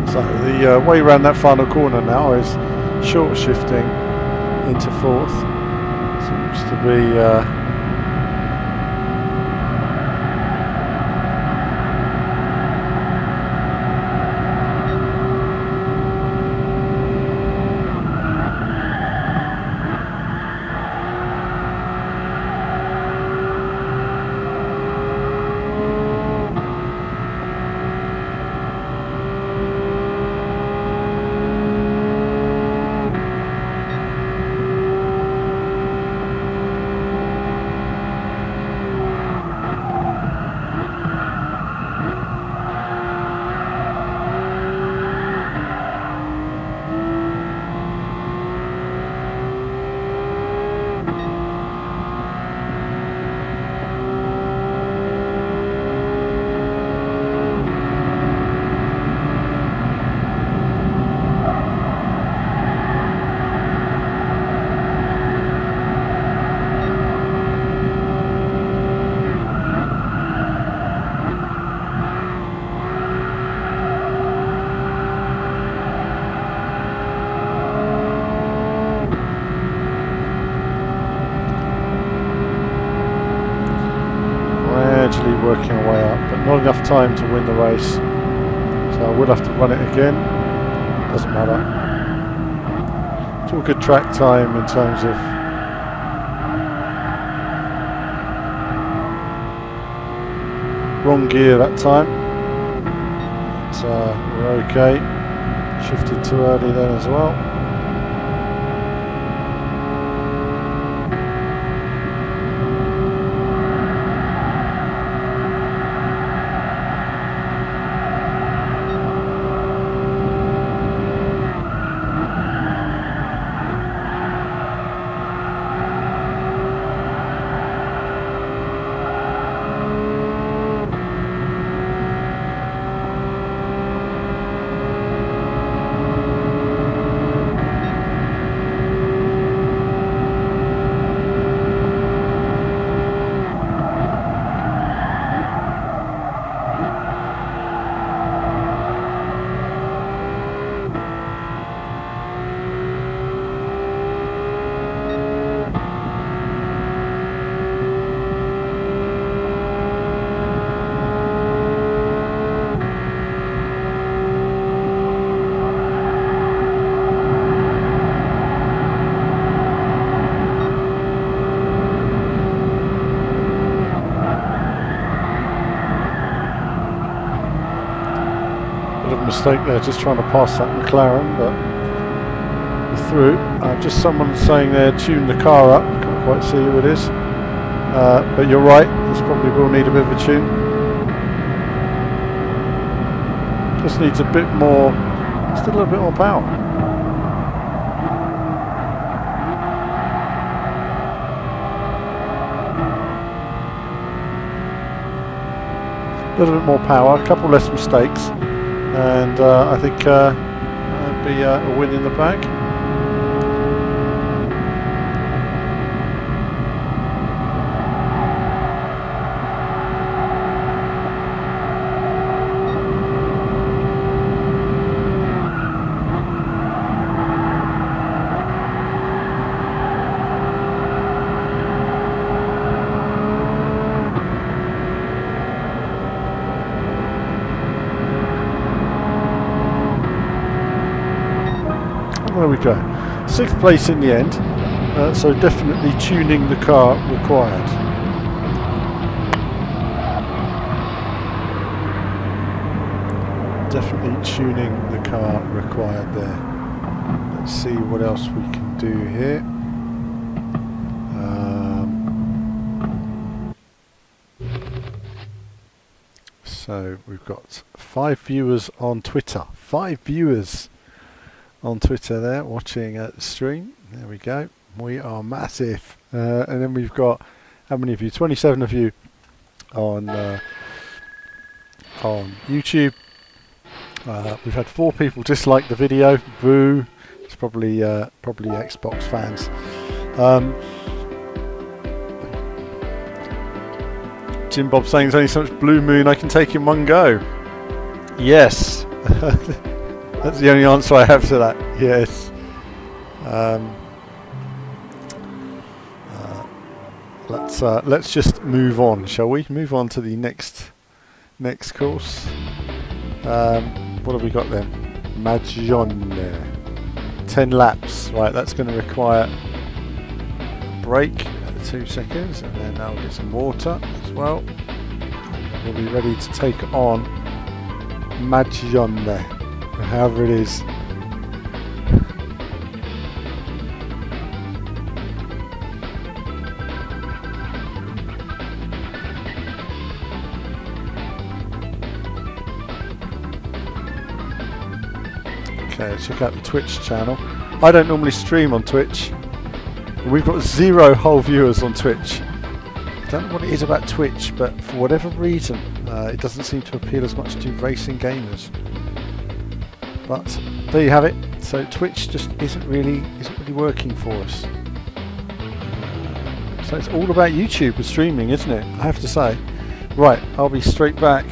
So the way around that final corner now is short shifting into fourth. Seems to be working our way up, but not enough time to win the race, so I would have to run it again. Doesn't matter. It's all good track time in terms of wrong gear that time, but we're okay. Shifted too early then as well. of a mistake there, just trying to pass that McLaren, but we're through. Just someone saying there, tune the car up. Can't quite see who it is, but you're right. This probably will need a bit of a tune. Just needs a bit more, just a little bit more power. A little bit more power, a couple less mistakes, and I think that'd be a win in the bag. There we go. 6th place in the end, so definitely tuning the car required. Definitely tuning the car required there. Let's see what else we can do here. So we've got 5 viewers on Twitter. 5 viewers on Twitter there watching the stream. There we go. We are massive. And then we've got, how many of you? 27 of you on YouTube. We've had 4 people dislike the video. Boo. It's probably Xbox fans. Jim Bob saying there's only so much blue moon I can take in one go. Yes. That's the only answer I have to that. Yes. Let's just move on, shall we? Move on to the next course. What have we got then? Magione. 10 laps. Right, that's going to require a break at 2 seconds, and then I'll get some water as well. We'll be ready to take on Magione. However it is. Okay, let's check out the Twitch channel. I don't normally stream on Twitch. We've got 0 whole viewers on Twitch. I don't know what it is about Twitch, but for whatever reason, it doesn't seem to appeal as much to racing gamers. But there you have it. So Twitch just isn't really working for us. So it's all about YouTube with streaming, isn't it? I have to say. Right, I'll be straight back.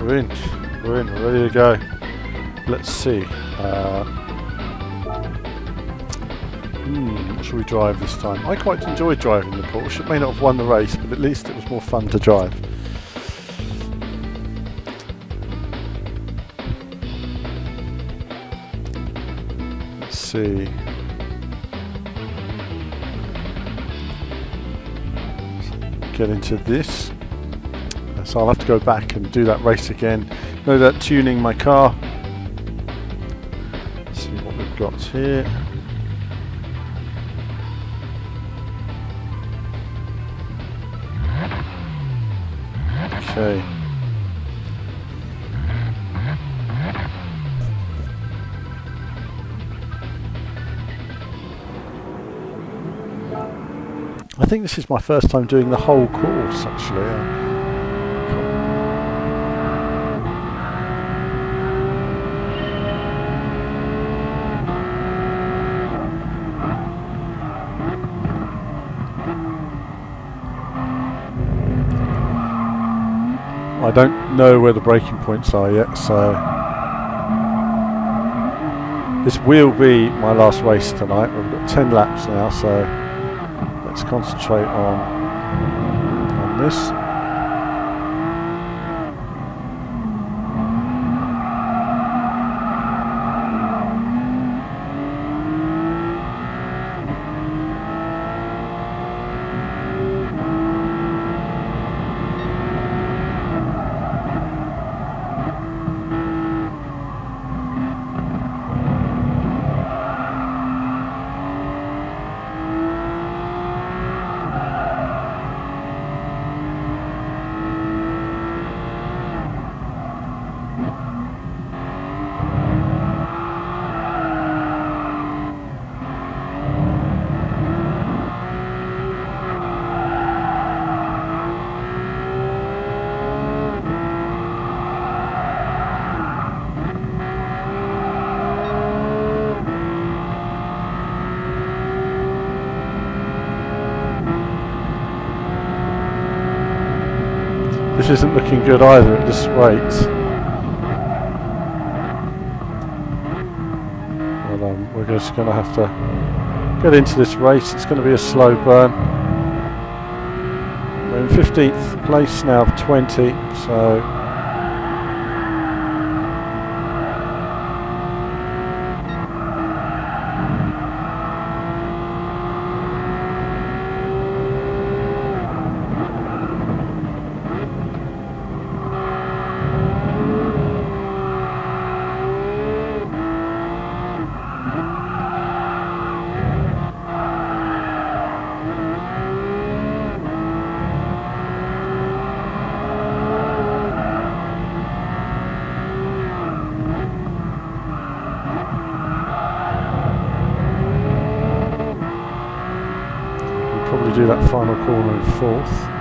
We're in, we're ready to go. Let's see. What shall we drive this time? I quite enjoyed driving the Porsche. It may not have won the race, but at least it was more fun to drive. Let's see. Get into this. So I'll have to go back and do that race again. No doubt tuning my car. Let's see what we've got here. Okay. I think this is my first time doing the whole course, actually. I don't know where the braking points are yet, so this will be my last race tonight. We've got 10 laps now, so let's concentrate on this. This isn't looking good either at this rate. Well, we're just going to have to get into this race. It's going to be a slow burn. We're in 15th place now of 20, so probably do that final corner in 4th.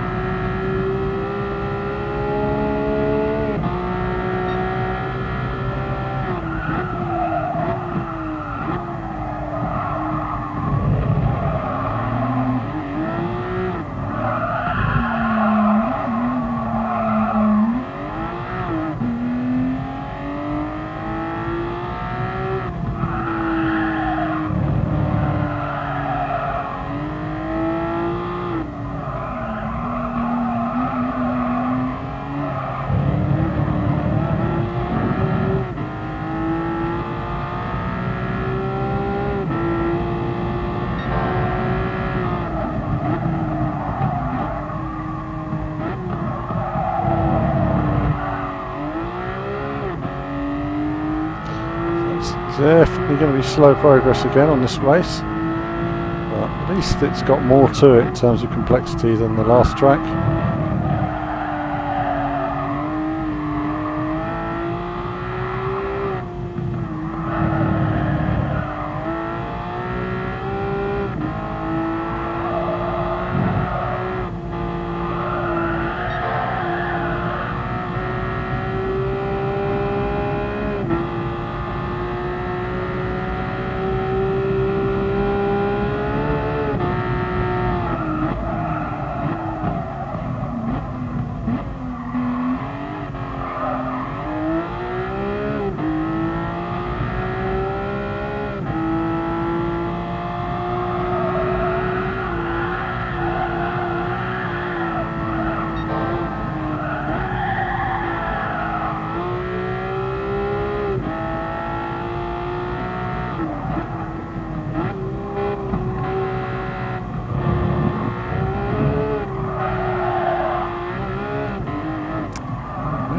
Definitely going to be slow progress again on this race, but at least it's got more to it in terms of complexity than the last track.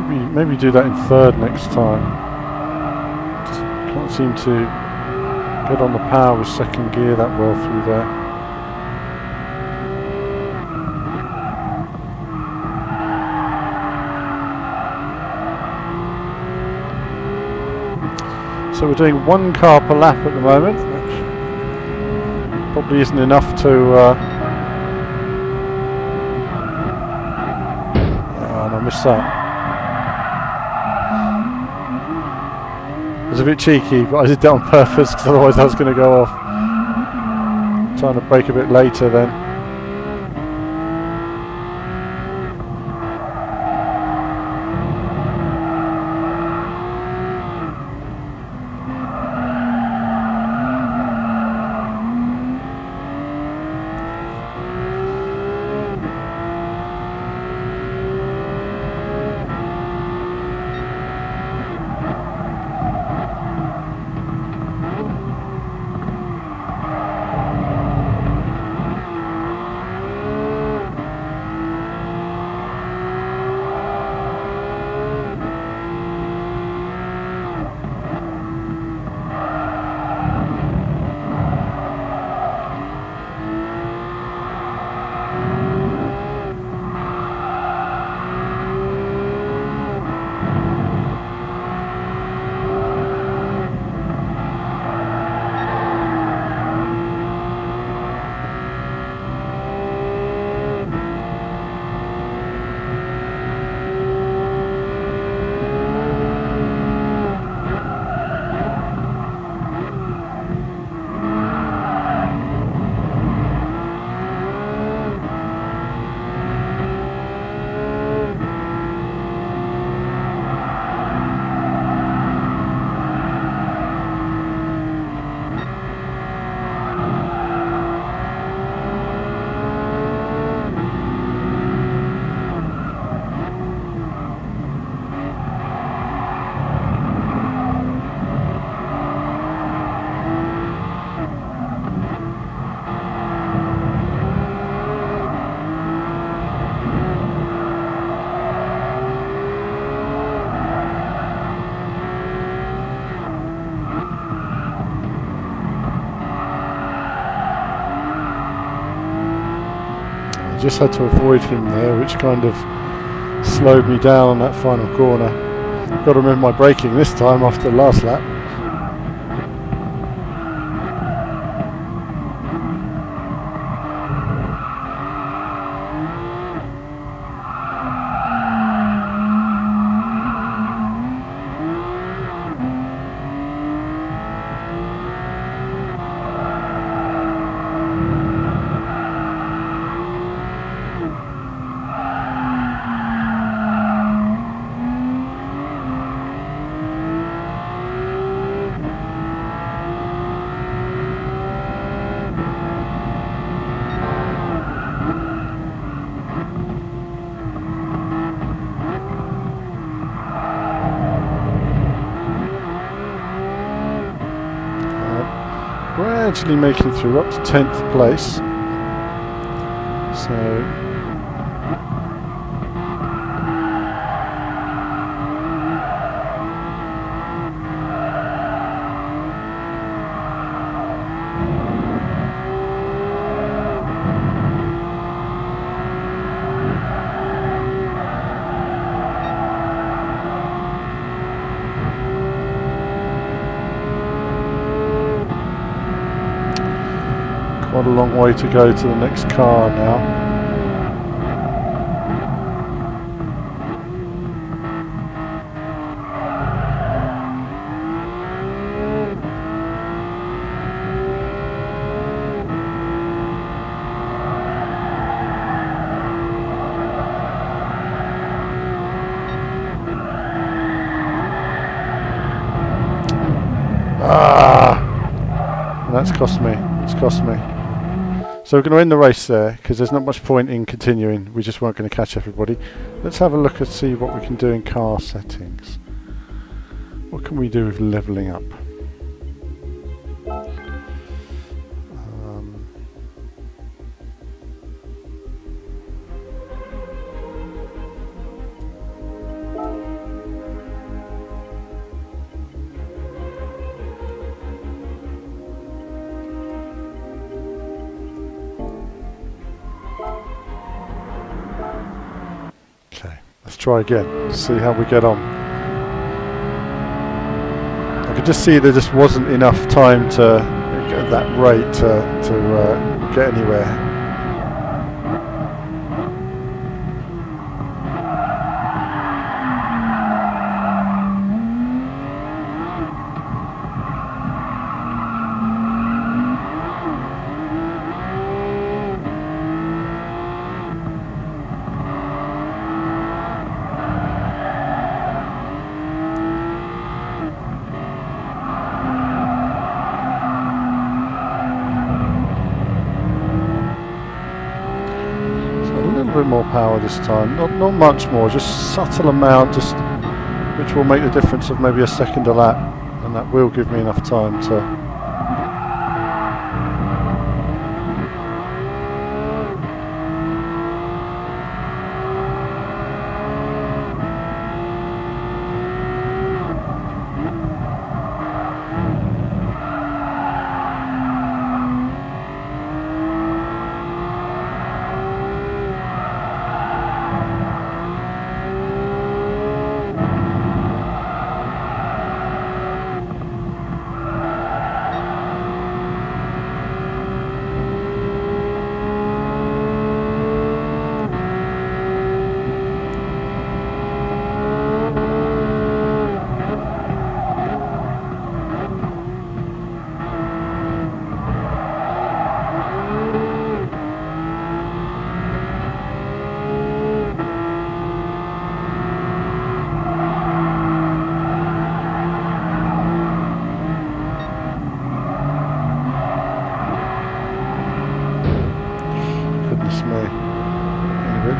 Maybe do that in third next time. Just can't seem to get on the power with second gear that well through there. So we're doing 1 car per lap at the moment, which probably isn't enough to... and I missed that. It was a bit cheeky, but I did that on purpose because otherwise I was going to go off. Trying to brake a bit later then. Just had to avoid him there, which kind of slowed me down on that final corner. Got to remember my braking this time after the last lap. Gradually making through up to 10th place. So quite a long way to go to the next car now. That's cost me. It's cost me. So we're going to end the race there because there's not much point in continuing. We just weren't going to catch everybody. Let's have a look and see what we can do in car settings. What can we do with levelling up? Let's try again, see how we get on. I could just see there just wasn't enough time to get that rate to get anywhere. Bit more power this time, not much more, just subtle amount, just which will make the difference of maybe a second a lap, and that will give me enough time to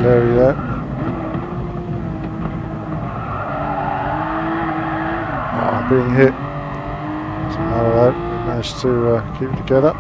Larry that. Oh, being hit. Doesn't matter though, we managed to keep it together.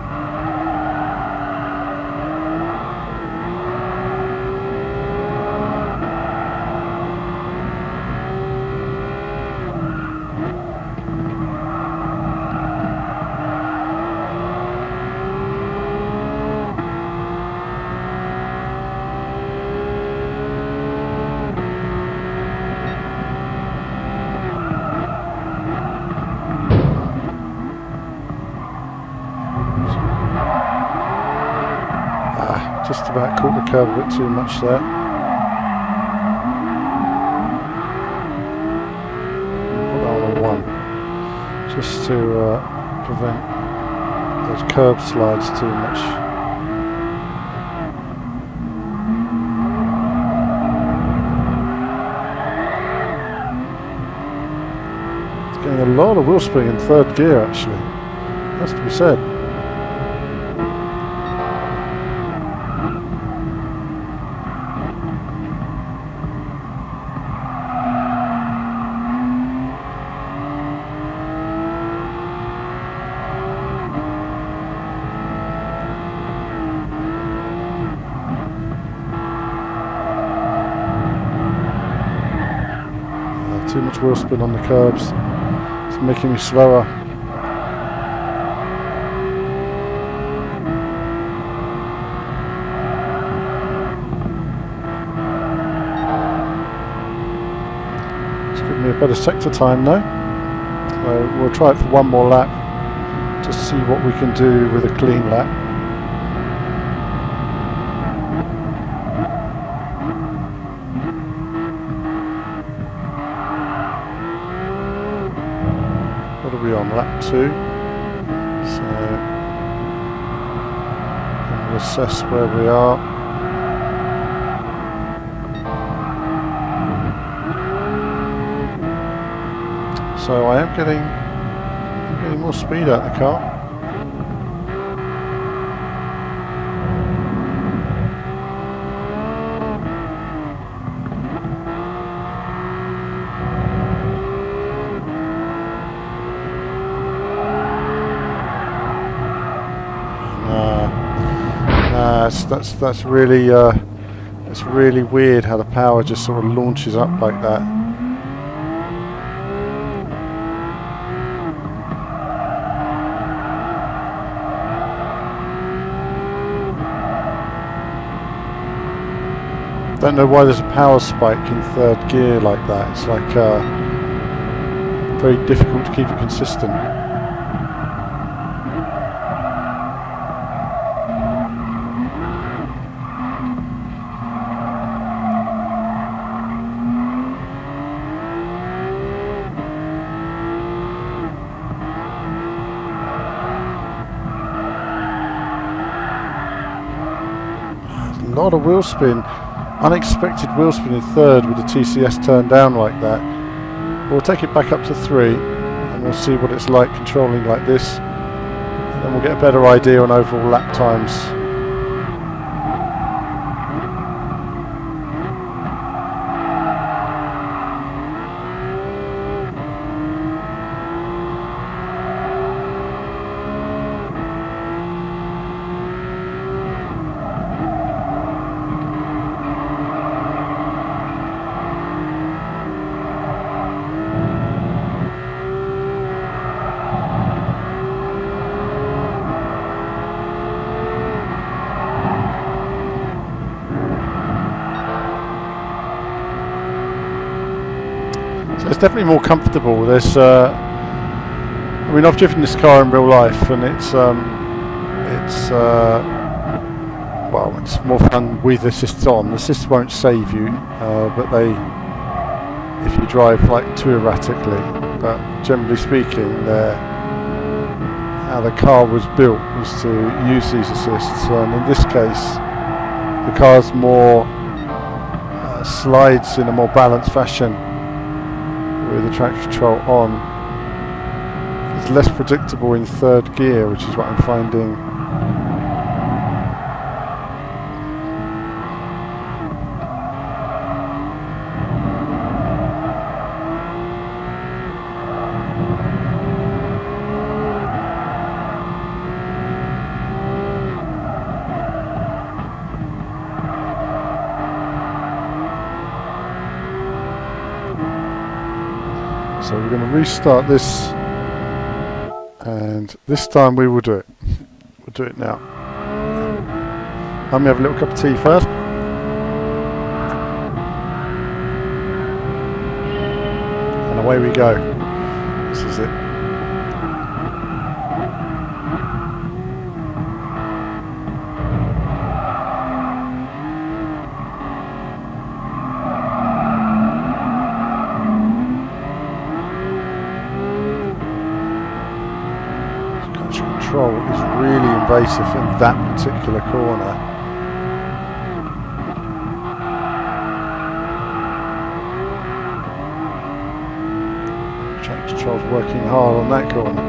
Just about caught the curb a bit too much there. Put that on a 1, just to prevent those curb slides too much. It's getting a lot of wheel spring in third gear actually, has to be said. Too much wheel spin on the curbs. It's making me slower. It's giving me a better sector time though. So we'll try it for one more lap to see what we can do with a clean lap. On lap 2, so we'll assess where we are. So I am getting more speed out of the car. That's really it's really weird how the power just sort of launches up like that. Don't know why there's a power spike in third gear like that. It's like very difficult to keep it consistent. A lot of wheel spin, unexpected wheel spin in third with the TCS turned down like that. We'll take it back up to 3 and we'll see what it's like controlling like this, and then we'll get a better idea on overall lap times. It's definitely more comfortable. There's, I mean, I've driven this car in real life, and it's well, it's more fun with assists on. The assists won't save you, but they, if you drive like too erratically. But generally speaking, how the car was built was to use these assists, and in this case, the car's more slides in a more balanced fashion with the traction control on. It's less predictable in third gear, which is what I'm finding. So we're going to restart this, and this time we will do it. We'll do it now. Let me have a little cup of tea first. And away we go. This is it. Control is really invasive in that particular corner. Traction control's working hard on that corner.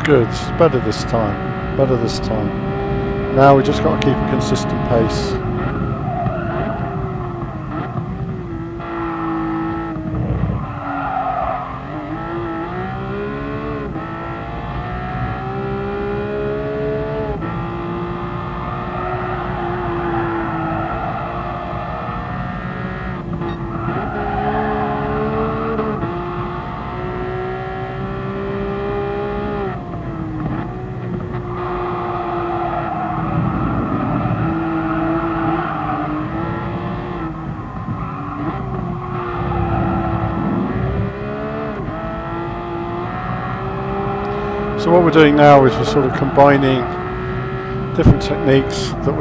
Good, it's better this time, better this time. Now we just got to keep a consistent pace. So what we're doing now is we're sort of combining different techniques that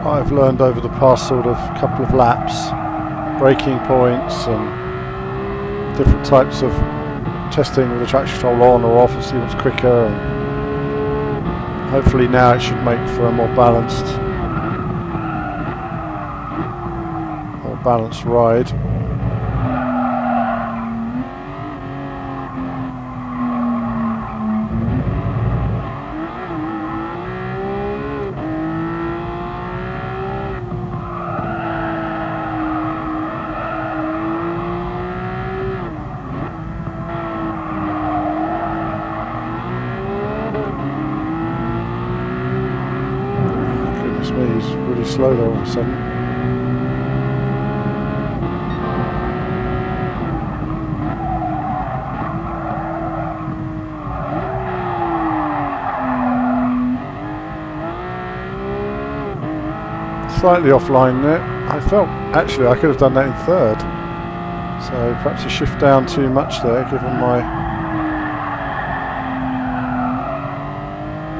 I've learned over the past sort of couple of laps, braking points and different types of testing with the traction control on or off to see what's quicker, and hopefully now it should make for a more balanced balanced ride. He's really slow there all of a sudden. Slightly offline there. I felt actually I could have done that in third. So perhaps a shift down too much there given my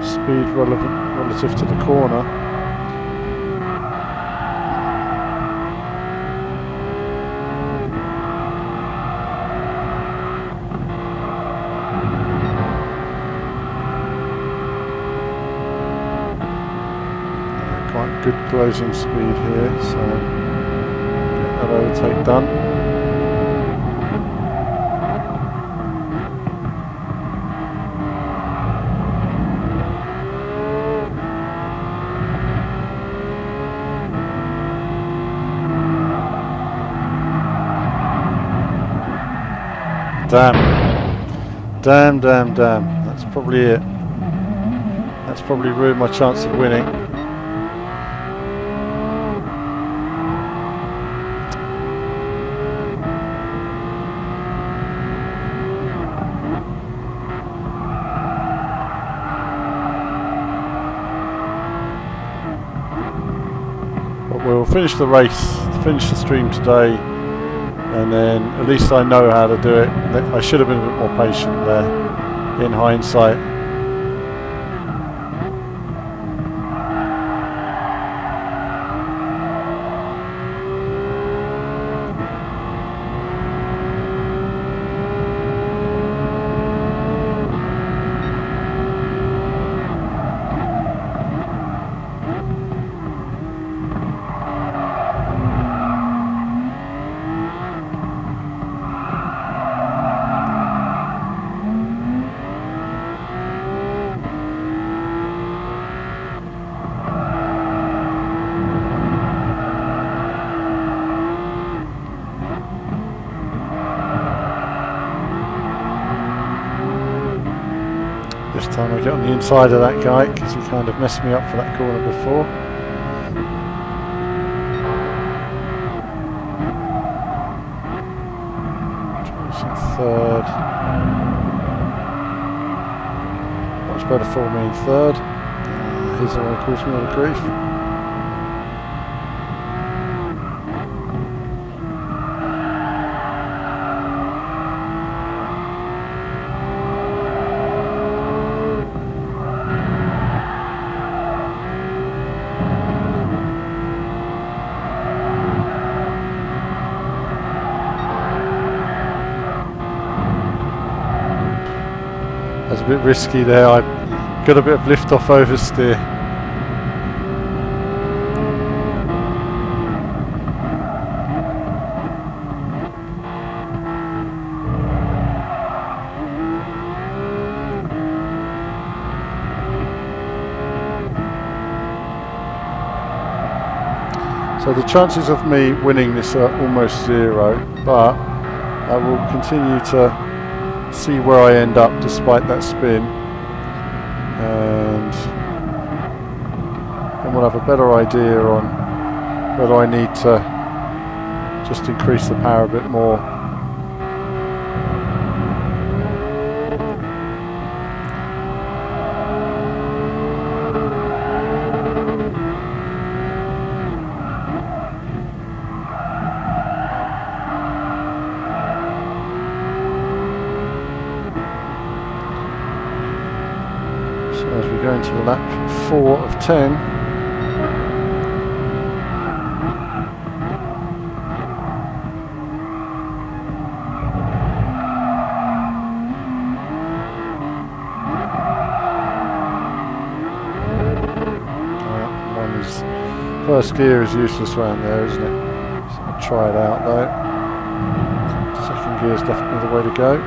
speed relative to the corner. Good closing speed here, so get that overtake done. Damn. That's probably it. That's probably ruined my chance of winning. We'll finish the race, finish the stream today, and then at least I know how to do it. I should have been a bit more patient there, in hindsight. This time I get on the inside of that guy because he kind of messed me up for that corner before. Third. Much better for me in third. He's the one who caused me all the grief. That's a bit risky there. I got a bit of lift off oversteer. So the chances of me winning this are almost zero, but I will continue to see where I end up despite that spin, and then we'll have a better idea on whether I need to just increase the power a bit more. As we go into lap 4 of 10. First gear is useless around there, isn't it? So try it out though. Second gear is definitely the way to go.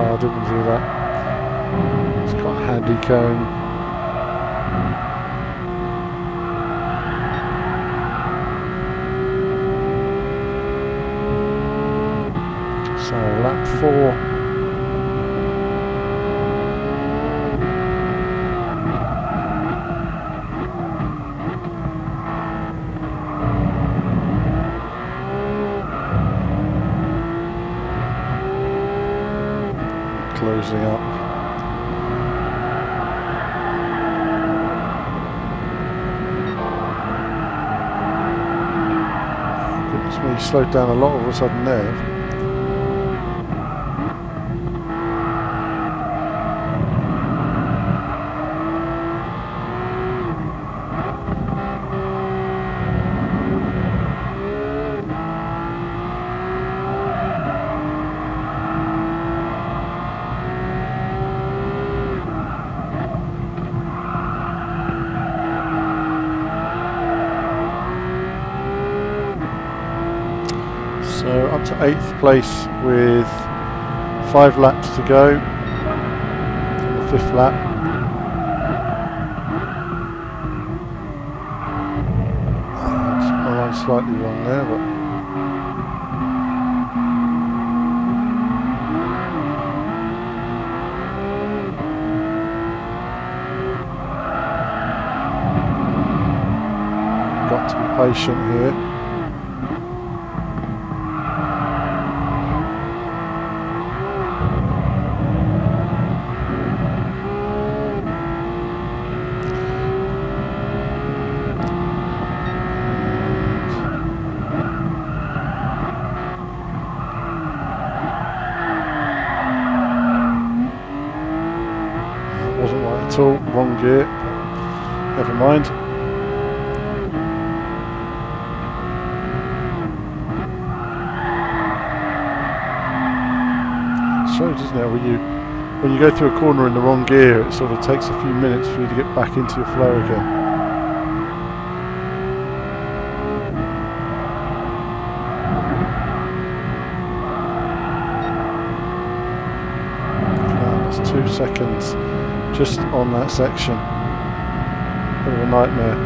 I didn't do that. It's got a handy cone. So lap 4. Closing up. Goodness me, slowed down a lot all of a sudden there. So up to 8th place with 5 laps to go on the 5th lap. I ran slightly wrong there, but got to be patient here. Wasn't right at all, wrong gear, never mind. It shows, doesn't it, when you go through a corner in the wrong gear, it sort of takes a few minutes for you to get back into your flow again. That's 2 seconds. Just on that section. Bit of a nightmare.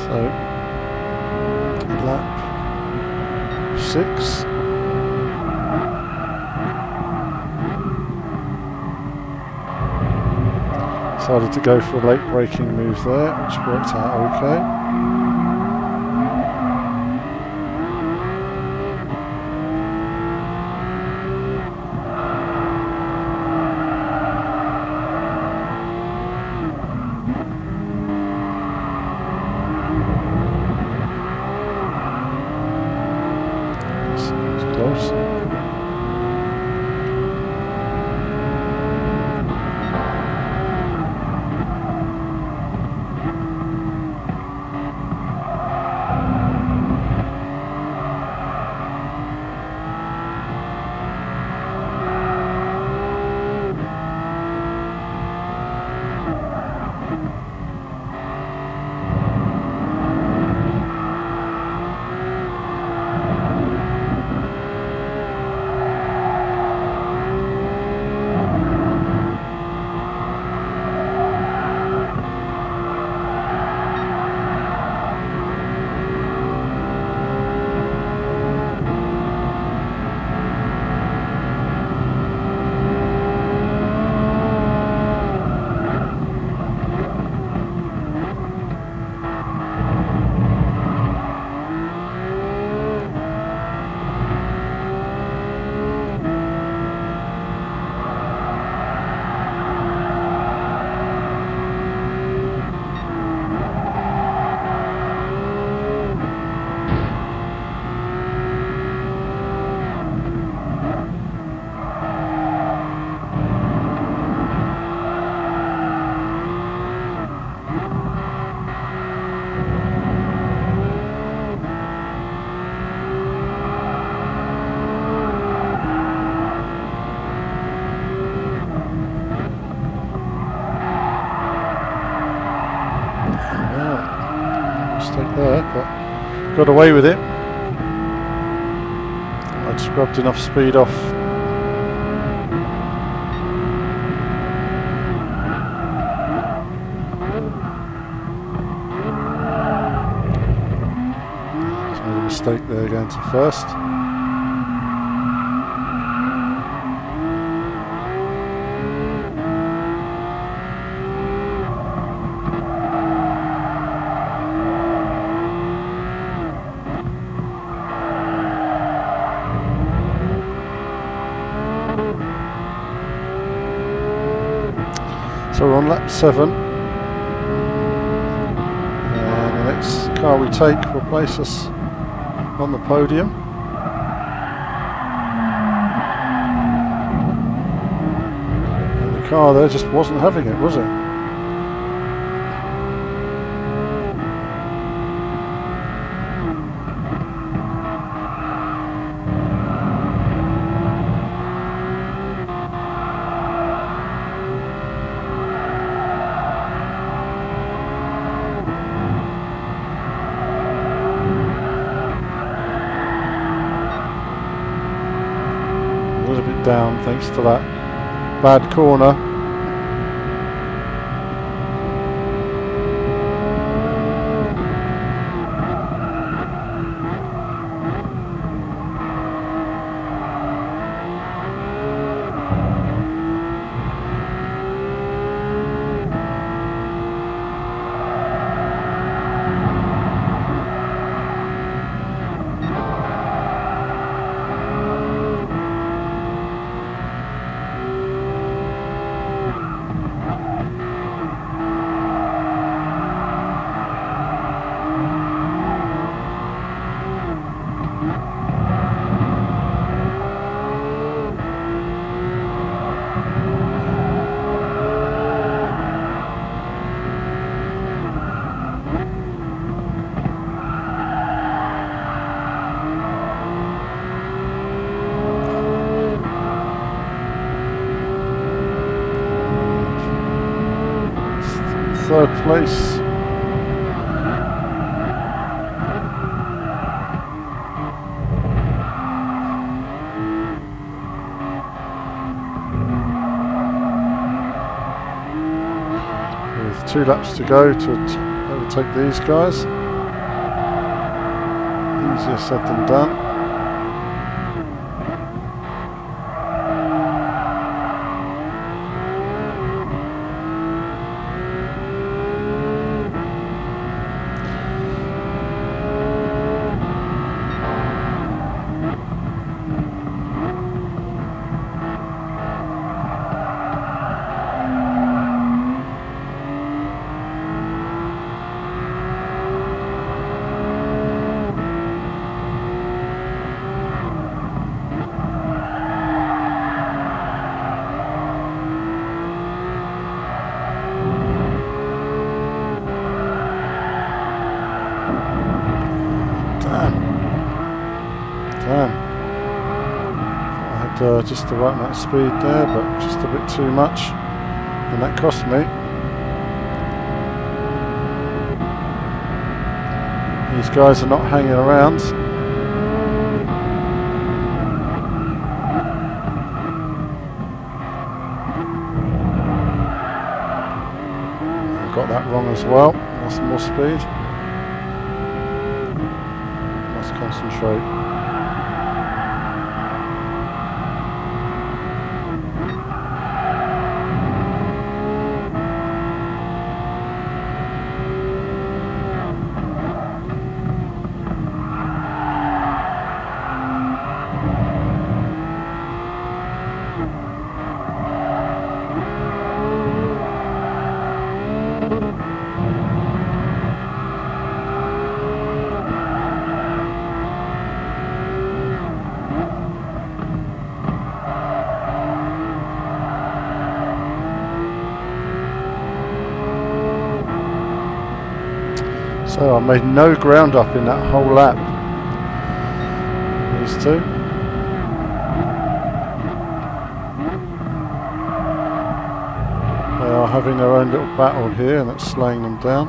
So, lap 6. Decided to go for a late braking move there, which worked out okay. Close. Mistake there, but got away with it. I'd scrubbed enough speed off. Just made a mistake there going to first. So we're on lap 7, and the next car we take will place us on the podium. And the car there just wasn't having it, was it? Down thanks to that bad corner. Third place. With 2 laps to go to overtake these guys. Easier said than done. Just the right amount of speed there, but just a bit too much, and that cost me. These guys are not hanging around. I got that wrong as well. Lost more speed. Must concentrate. So I made no ground up in that whole lap. These two. They are having their own little battle here, and that's slowing them down.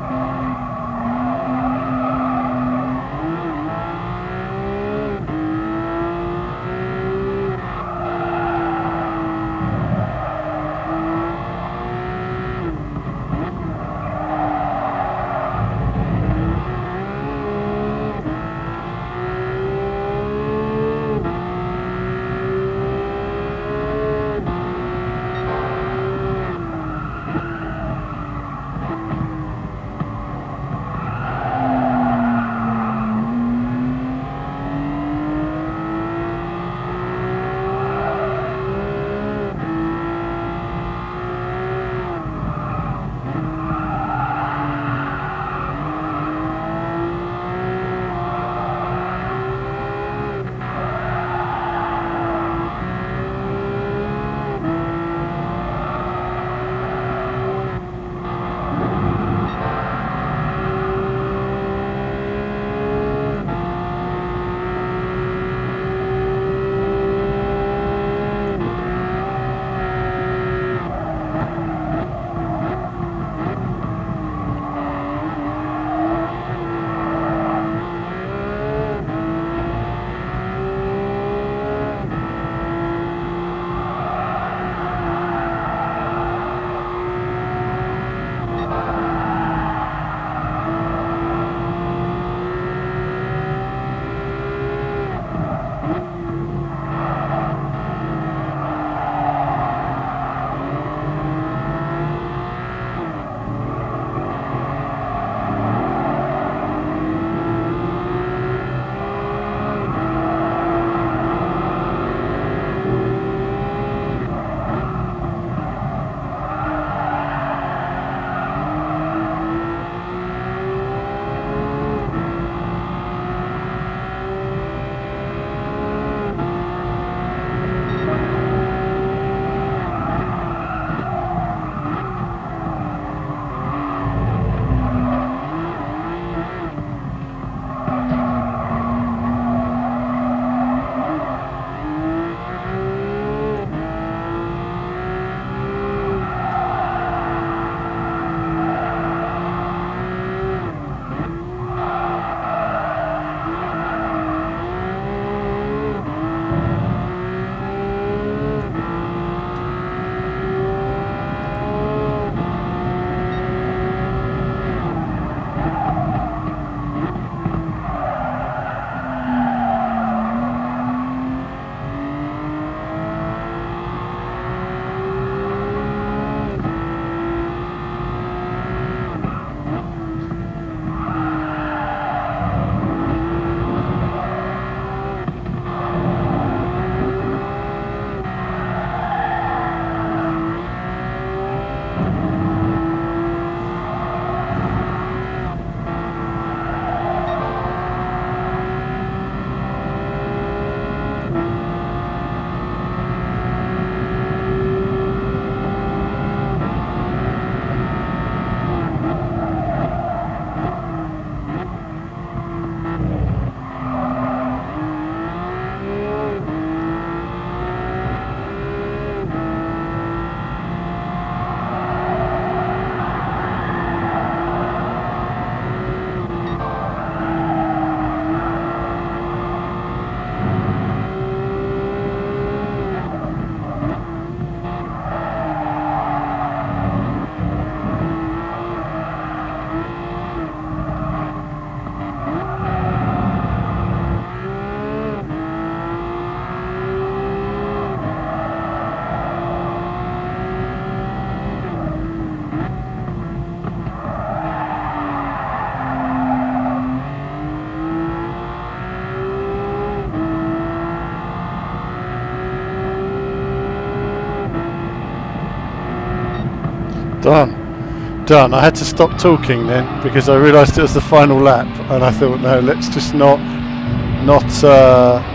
Done. I had to stop talking then because I realised it was the final lap, and I thought, no, let's just not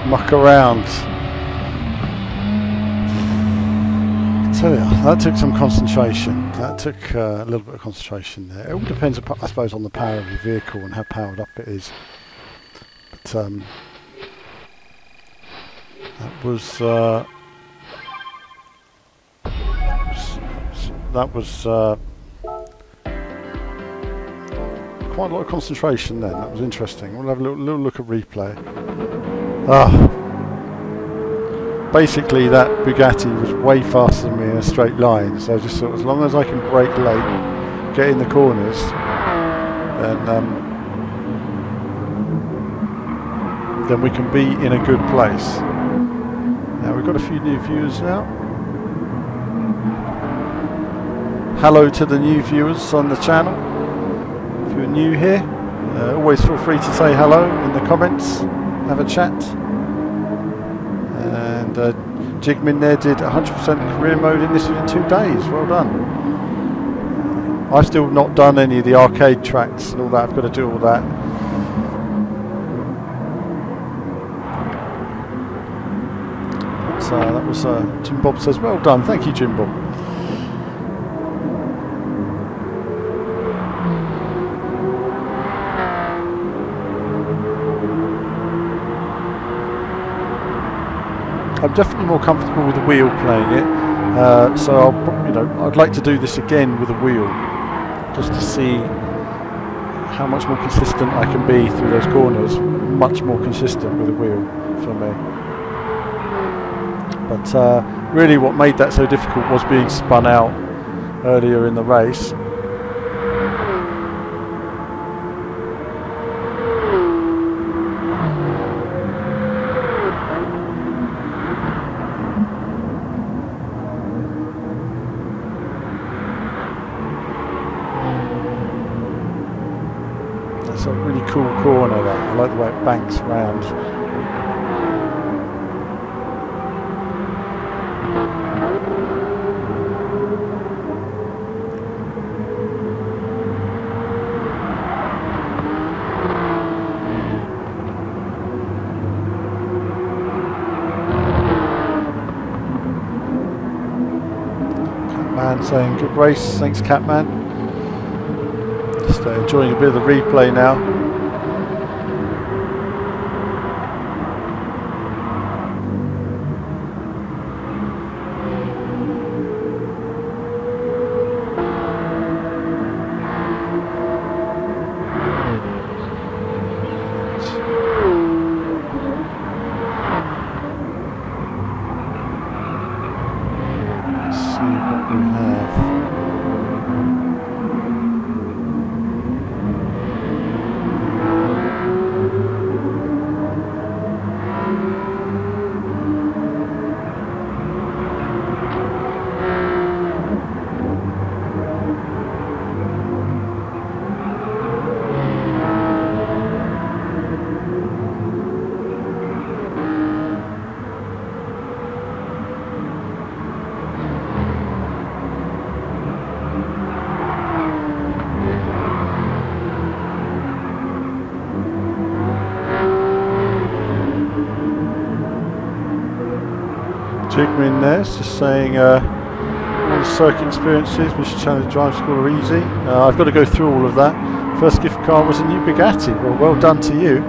muck around. I tell you, that took some concentration. That took a little bit of concentration there. It all depends, I suppose, on the power of your vehicle and how powered up it is. But that was quite a lot of concentration then. That was interesting. We'll have a little look at replay. Basically that Bugatti was way faster than me in a straight line, so I just thought as long as I can brake late, get in the corners, then we can be in a good place. Now we've got a few new viewers now. Hello to the new viewers on the channel. If you're new here, always feel free to say hello in the comments, have a chat. And Jigmin there did 100% career mode in this in 2 days. Well done. I've still not done any of the arcade tracks and all that. I've got to do all that. But that was Jim Bob says, well done. Thank you, Jim Bob. I'm definitely more comfortable with the wheel playing it, so I'd like to do this again with a wheel, just to see how much more consistent I can be through those corners. Much more consistent with a wheel for me. But really, what made that so difficult was being spun out earlier in the race. It's a really cool corner there. I like the way it banks round. Catman saying good race, thanks Catman. Just enjoying a bit of the replay now. Let's see what we have. Jigmin there, just saying all the circuit experiences, Mr. Challenge Drive School are easy. I've got to go through all of that. First gift card was a new Bugatti. Well done to you.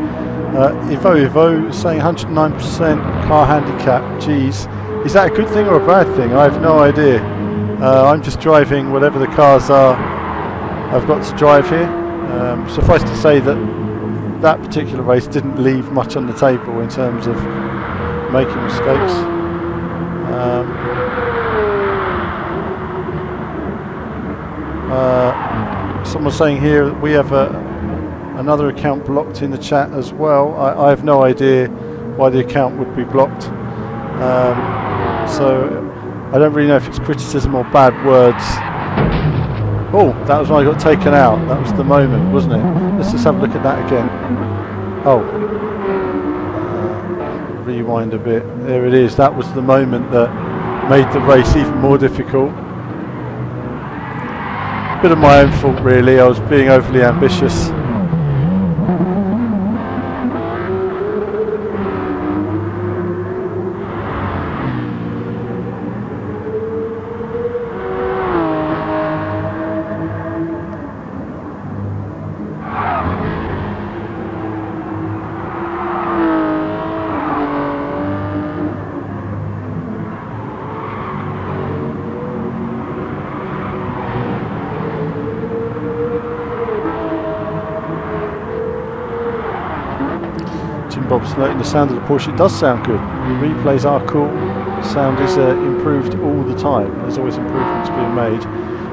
Ivo saying 109% car handicap. Geez, is that a good thing or a bad thing? I have no idea. I'm just driving whatever the cars are I've got to drive here. Suffice to say that that particular race didn't leave much on the table in terms of making mistakes. Someone's saying here that we have another account blocked in the chat as well. I have no idea why the account would be blocked. So I don't really know if it's criticism or bad words. Oh, that was when I got taken out. That was the moment, wasn't it? Let's just have a look at that again. Oh. Rewind a bit. There it is. That was the moment that made the race even more difficult. Bit of my own fault really, I was being overly ambitious. Bob's noting the sound of the Porsche. It does sound good. The replays are cool. Sound is improved all the time. There's always improvements being made.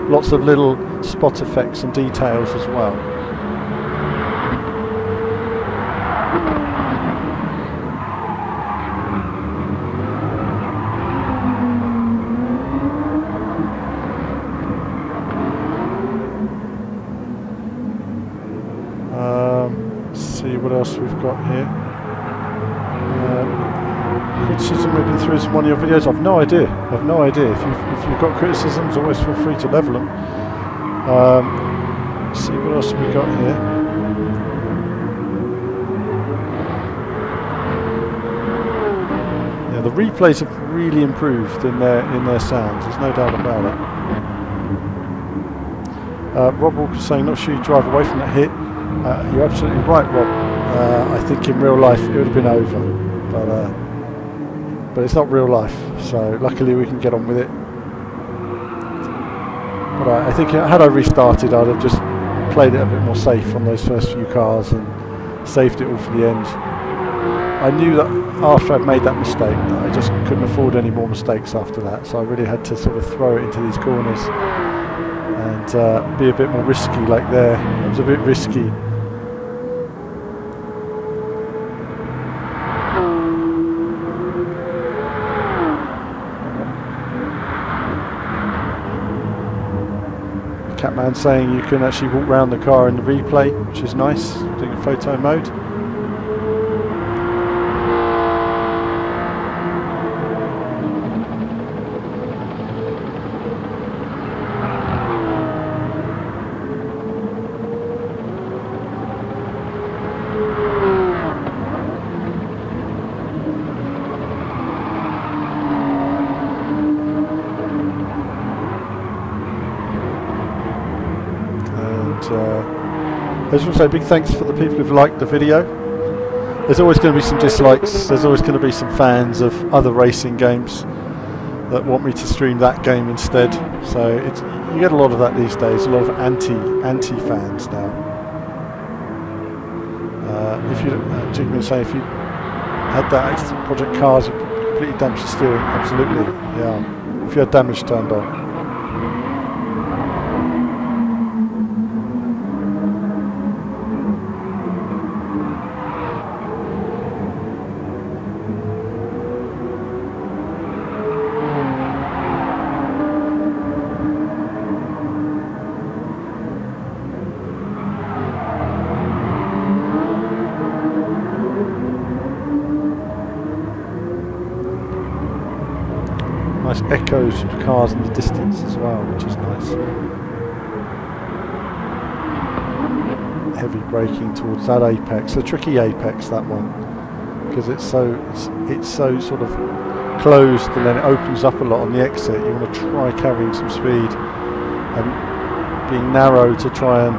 Lots of little spot effects and details as well. Let's see what else we've got here. Criticism maybe through one of your videos. I've no idea. I've no idea. If you've got criticisms, always feel free to level them. Let's see what else have we got here. Yeah, the replays have really improved in their sounds. There's no doubt about it. Rob Walker's saying, not sure you drive away from that hit. You're absolutely right, Rob. I think in real life it would have been over, but it's not real life, so luckily we can get on with it. But I think had I restarted, I'd have just played it a bit more safe on those first few cars and saved it all for the end. I knew that after I'd made that mistake that I just couldn't afford any more mistakes after that, so I really had to sort of throw it into these corners and be a bit more risky. Like there, it was a bit risky. Catman saying you can actually walk around the car in the replay, which is nice, doing a photo mode. I just want to say a big thanks for the people who've liked the video. There's always going to be some dislikes, there's always going to be some fans of other racing games that want me to stream that game instead. So you get a lot of that these days, a lot of anti fans now. If you particularly say if you had that extra Project Cars, you completely damaged the steering. Absolutely, yeah. If you had damage turned on. Nice echoes of cars in the distance as well, which is nice. Heavy braking towards that apex, a tricky apex that one, because it's so sort of closed and then it opens up a lot on the exit. You want to try carrying some speed and being narrow to try and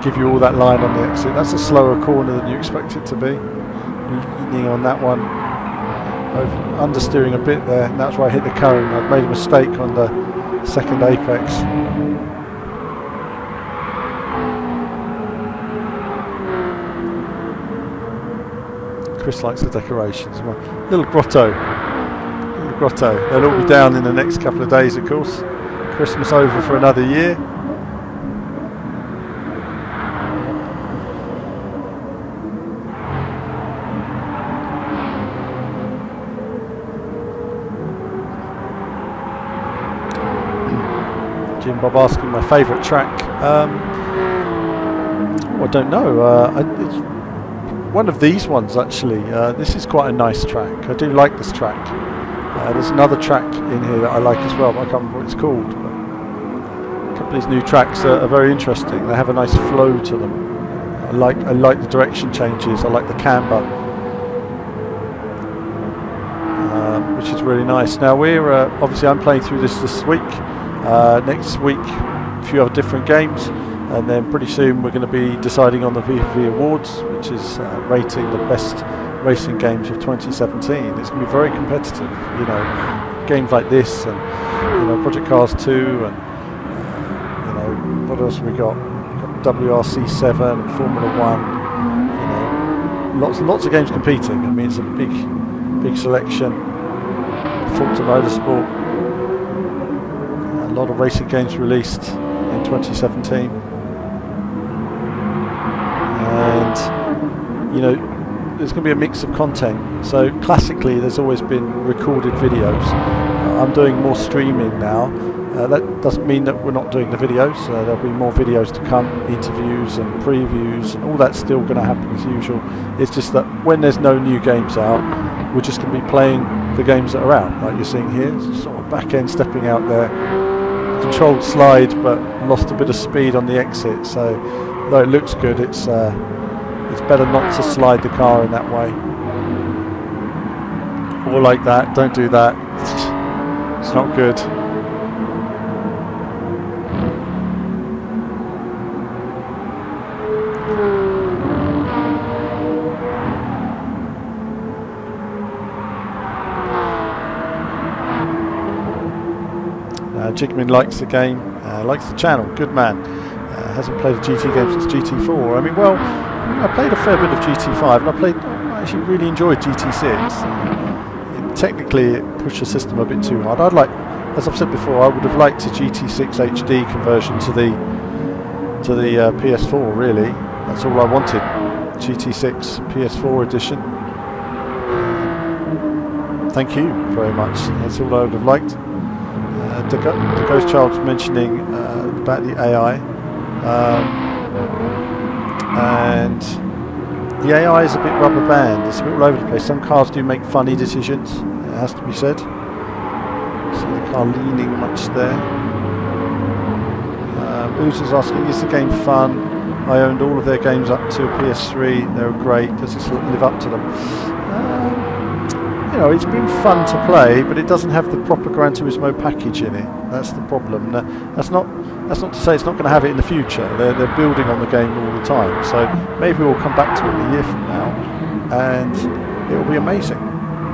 give you all that line on the exit. That's a slower corner than you expect it to be. Leaning on that one. Understeering a bit there, and that's why I hit the cone. I'd made a mistake on the second apex. Chris likes the decorations. Little grotto. They'll all be down in the next couple of days, of course. Christmas over for another year. Jim Bob asking my favourite track. I don't know. It's one of these ones actually. This is quite a nice track. I do like this track. There's another track in here that I like as well, but I can't remember what it's called. A couple of these new tracks are very interesting. They have a nice flow to them. I like the direction changes. I like the camber, which is really nice. Now we're obviously I'm playing through this week. Next week, a few other different games, and then pretty soon we're going to be deciding on the VV Awards, which is rating the best racing games of 2017. It's going to be very competitive. You know, games like this, and you know, Project Cars 2, and you know, what else have we got? We've got WRC7 and Formula 1. You know, lots of games competing. I mean, it's a big selection. Forza Motorsport. A lot of racing games released in 2017, and you know, there's going to be a mix of content. So classically there's always been recorded videos. I'm doing more streaming now. That doesn't mean that we're not doing the videos. There'll be more videos to come, interviews and previews, and all that's still going to happen as usual. It's just that when there's no new games out, we're just going to be playing the games that are out, like you're seeing here. It's sort of back end stepping out there, controlled slide, but lost a bit of speed on the exit. So though it looks good, it's better not to slide the car in that way, or like that. Don't do that. It's not good. Jigmin likes the game, likes the channel, good man. Hasn't played a GT game since GT4. I mean, well, I played a fair bit of GT5, and I actually really enjoyed GT6. Technically, it pushed the system a bit too hard. As I've said before, I would have liked a GT6 HD conversion to the PS4. Really, that's all I wanted. GT6 PS4 edition. Thank you very much. That's all I would have liked. The Ghost Child's mentioning about the AI, and the AI is a bit rubber band. It's a bit all over the place. Some cars do make funny decisions, it has to be said. See the car leaning much there. Uzo's asking, is the game fun? I owned all of their games up to PS3. They were great. Does this live up to them? You know, it's been fun to play, but it doesn't have the proper Gran Turismo package in it. That's the problem. That's not to say it's not going to have it in the future. They're building on the game all the time. So maybe we'll come back to it a year from now, and it will be amazing.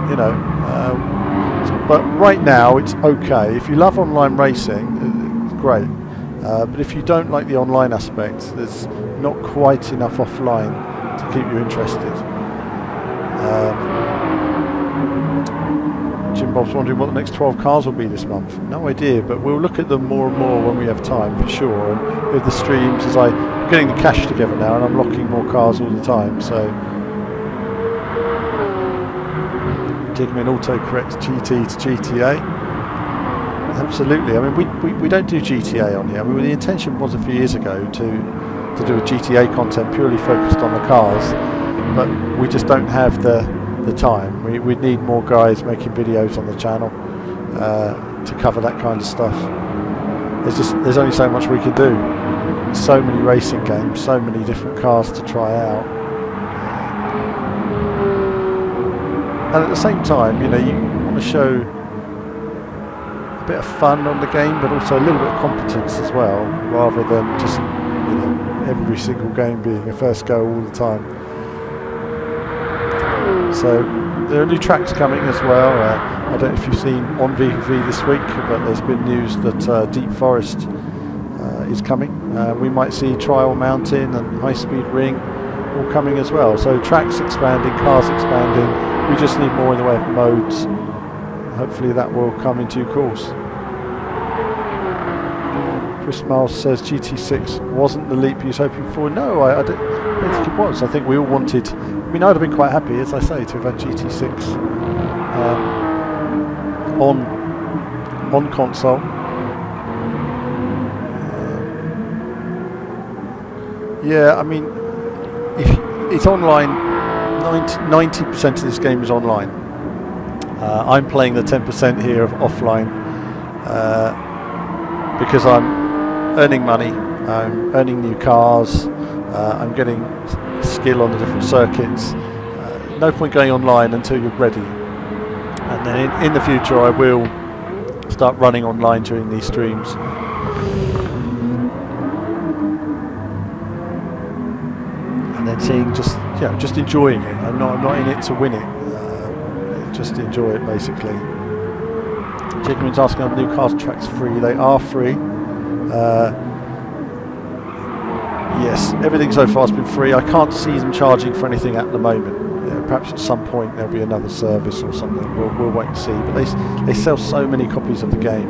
You know, but right now it's okay. If you love online racing, it's great. But if you don't like the online aspect, there's not quite enough offline to keep you interested. Jim Bob's wondering what the next 12 cars will be this month. No idea, but we'll look at them more and more when we have time, for sure. And with the streams, I'm getting the cash together now, and I'm locking more cars all the time. So, Jigmin autocorrect GT to GTA. Absolutely. I mean, we don't do GTA on here. I mean, the intention was a few years ago to do a GTA content purely focused on the cars, but we just don't have the time. We need more guys making videos on the channel to cover that kind of stuff. There's only so much we can do. So many racing games, so many different cars to try out, and at the same time, you know, you want to show a bit of fun on the game, but also a little bit of competence as well, rather than just, you know, every single game being a first go all the time. So there are new tracks coming as well. I don't know if you've seen on VV this week, but there's been news that Deep Forest is coming. We might see Trial Mountain and High Speed Ring all coming as well. So tracks expanding, cars expanding. We just need more in the way of modes. Hopefully that will come in due course. Chris Miles says GT6 wasn't the leap he was hoping for. No, I don't think it was. I think we all wanted. I mean, I'd have been quite happy, as I say, to have had GT6 on console. Yeah, I mean, if it's online, 90% of this game is online. I'm playing the 10% here of offline because I'm earning money, I'm earning new cars, I'm getting skill on the different circuits. No point going online until you're ready. And then in the future I will start running online during these streams. And then seeing just enjoying it. I'm not in it to win it. Just enjoy it basically. Chicken's asking are the new cars tracks free. They are free. Yes, everything so far has been free. I can't see them charging for anything at the moment. Perhaps at some point there'll be another service or something. We'll wait and see. But they sell so many copies of the game.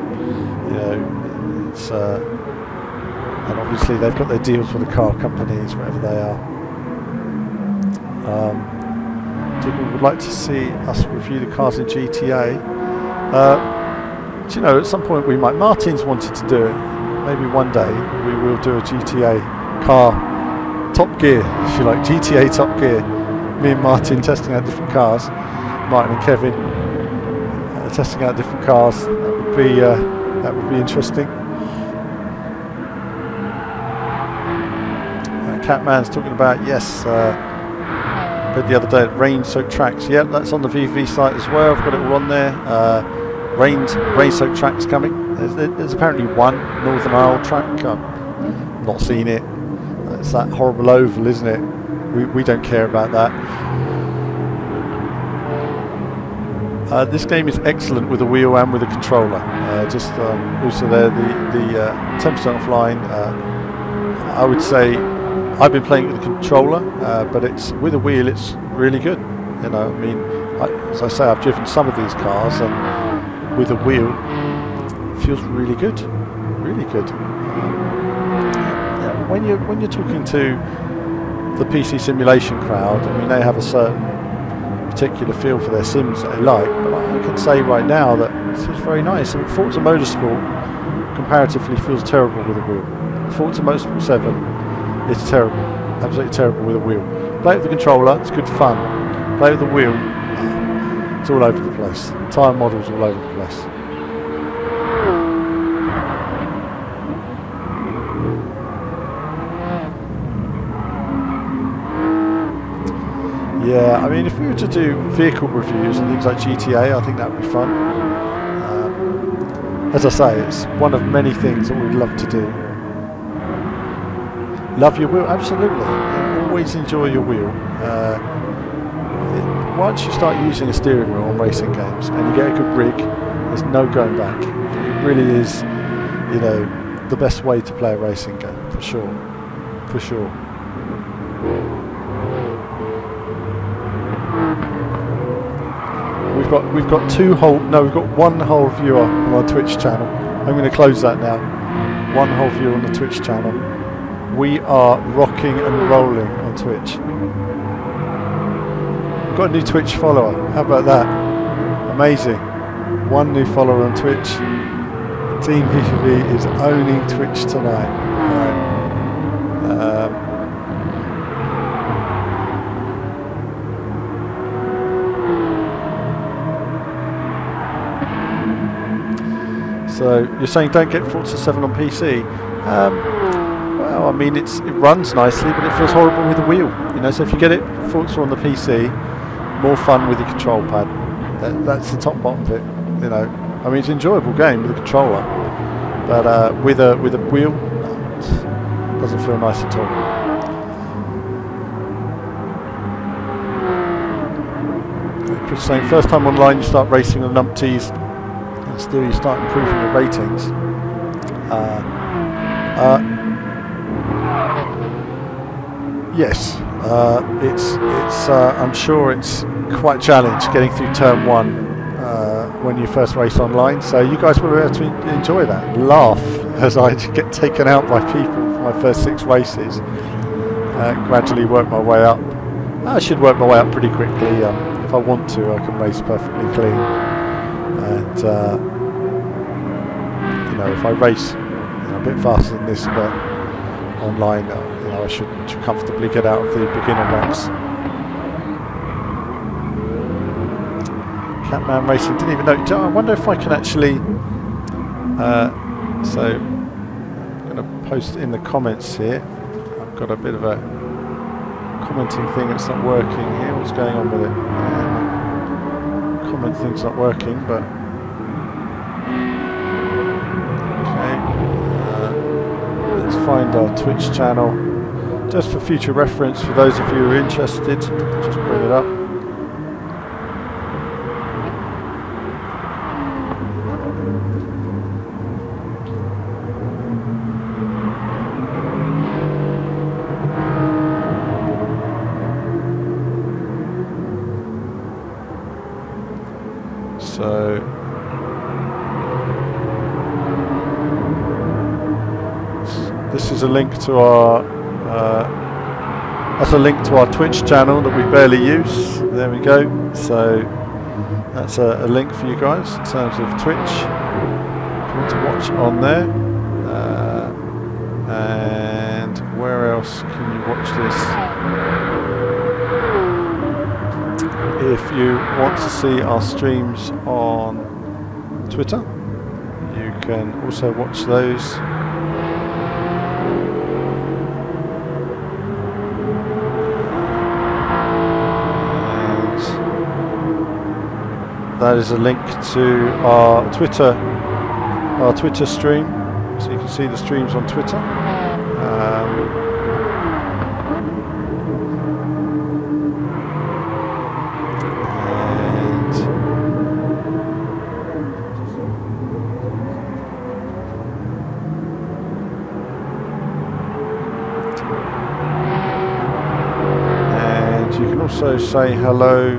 You know, it's and obviously they've got their deals with the car companies, whatever they are. People would like to see us review the cars in GTA. Do you know, at some point we might. Martin's wanted to do it. Maybe one day we will do a GTA car Top Gear, if you like, GTA Top Gear. Me and Martin testing out different cars. Martin and Kevin testing out different cars. That would be interesting. Catman's talking about yes. The other day at rain-soaked tracks. Yep, that's on the VV site as well. I've got it all on there. Rain-soaked tracks coming. There's apparently one Northern Isle track. I've not seen it. It's that horrible oval, isn't it? We don't care about that. This game is excellent with a wheel and with a controller. Also there the 10% offline. I would say I've been playing it with a controller, but it's with a wheel. It's really good. You know, I mean, as I say, I've driven some of these cars, and with a wheel, it feels really good. Really good. When you're talking to the PC simulation crowd, I mean, they have a certain particular feel for their sims that they like, but I can say right now that it's very nice. And Forza Motorsport comparatively feels terrible with a wheel. Forza Motorsport 7 is terrible, absolutely terrible with a wheel. Play it with the controller, it's good fun. Play with the wheel, it's all over the place. Tyre models all over the place. Yeah, I mean, if we were to do vehicle reviews and things like GTA, I think that would be fun. As I say, it's one of many things that we'd love to do. Love your wheel? Absolutely. Always enjoy your wheel. Once you start using a steering wheel on racing games and you get a good rig, there's no going back. It really is, you know, the best way to play a racing game, for sure. For sure. We've got we've got one whole viewer on our Twitch channel. I'm going to close that now. One whole viewer on the Twitch channel. We are rocking and rolling on Twitch. We've got a new Twitch follower. How about that? Amazing. One new follower on Twitch. Team VV is owning Twitch tonight. Right. So you're saying don't get Forza 7 on PC? Well, I mean it runs nicely, but it feels horrible with a wheel. You know, so if you get it Forza on the PC, more fun with your control pad. That's the top bottom of it. You know, I mean it's an enjoyable game with a controller, but with a wheel, it doesn't feel nice at all. Chris saying first time online you start racing on numpties. Still you start improving your ratings. Yes, it's I'm sure it's quite a challenge getting through turn 1 when you first race online, so you guys will be able to enjoy that, laugh as I get taken out by people for my first 6 races, gradually work my way up. I should work my way up pretty quickly. If I want to, I can race perfectly clean. And you know, if I race a bit faster than this, but online, you know, I should comfortably get out of the beginner ranks. Catman Racing, didn't even know. I wonder if I can actually. So I'm going to post in the comments here. I've got a bit of a commenting thing that's not working here. What's going on with it? Comment thing's not working, but okay. Let's find our Twitch channel just for future reference for those of you who are interested. Just bring it up. So this is a link to our that's a link to our Twitch channel that we barely use. There we go. So that's a link for you guys in terms of Twitch if you want to watch on there. And where else can you watch this? If you want to see our streams on Twitter, you can also watch those. And that is a link to our Twitter stream, so you can see the streams on Twitter. Also say hello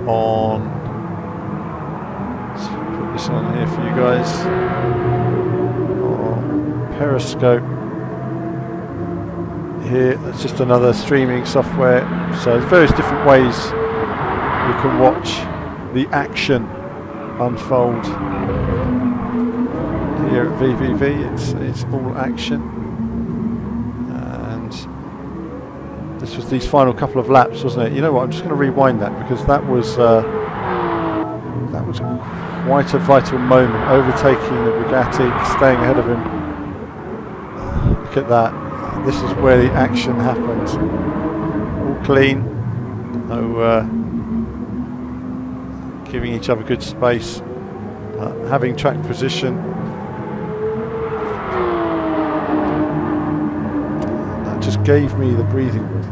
on, let's put this on here for you guys, on Periscope here. That's just another streaming software, so there's various different ways you can watch the action unfold here at VVV. It's all action. This was these final couple of laps, wasn't it? You know what? I'm just going to rewind that because that was quite a vital moment, overtaking the Bugatti, staying ahead of him. Look at that. This is where the action happens. All clean. No giving each other good space. Having track position. Just gave me the breathing room.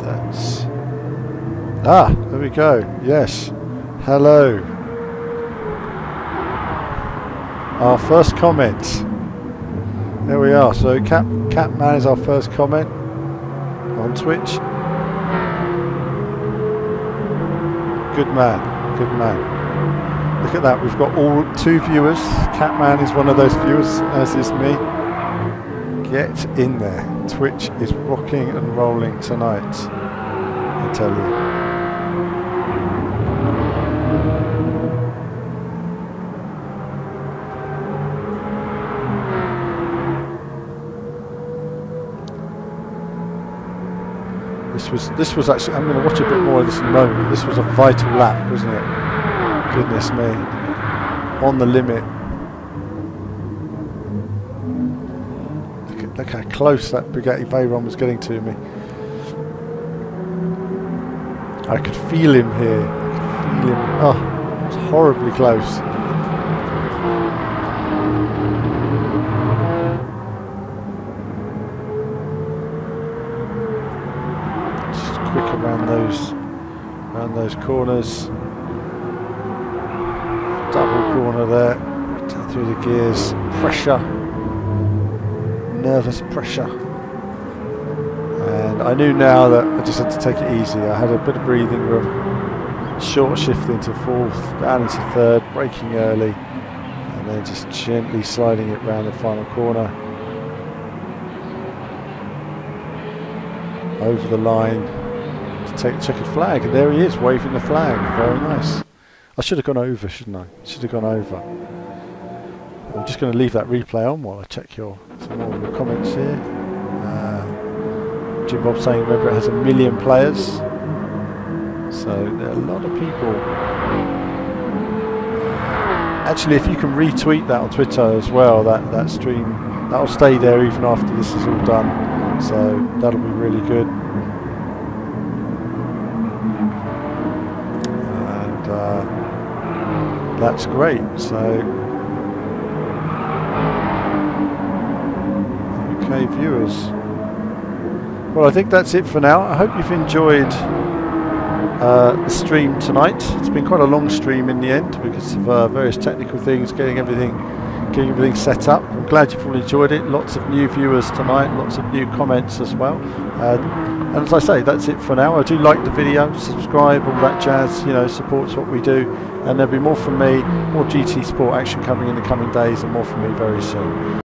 That's there we go. Yes, hello. Our first comment. There we are. So Catman is our first comment on Twitch. Good man. Good man. Look at that, we've got all 2 viewers. Catman is one of those viewers, as is me. Get in there. Twitch is rocking and rolling tonight, I tell you. This was actually, I'm going to watch a bit more of this in a moment. This was a vital lap, wasn't it? Goodness me, on the limit. Look how close that Bugatti Veyron was getting to me. I could feel him here. I could feel him. Oh, it's horribly close. Just quick around those corners. Double corner there, down through the gears, pressure, nervous pressure. And I knew now that I just had to take it easy. I had a bit of breathing room, short shift into 4th, down into 3rd, braking early, and then just gently sliding it round the final corner. Over the line to take the checkered flag, and there he is, waving the flag. Very nice. I should have gone over, shouldn't I? Should have gone over. I'm just going to leave that replay on while I check some more of your comments here. Jim Bob saying, remember, it has 1 million players. So there are a lot of people. Actually, if you can retweet that on Twitter as well, that stream, that'll stay there even after this is all done. So that'll be really good. And that's great. So, okay, viewers. Well, I think that's it for now. I hope you've enjoyed the stream tonight. It's been quite a long stream in the end because of various technical things, getting everything set up. I'm glad you've all enjoyed it. Lots of new viewers tonight, lots of new comments as well. And as I say, that's it for now. I do like the video, subscribe, all that jazz, you know, supports what we do. And there'll be more from me, more GT Sport action coming in the coming days, and more from me very soon.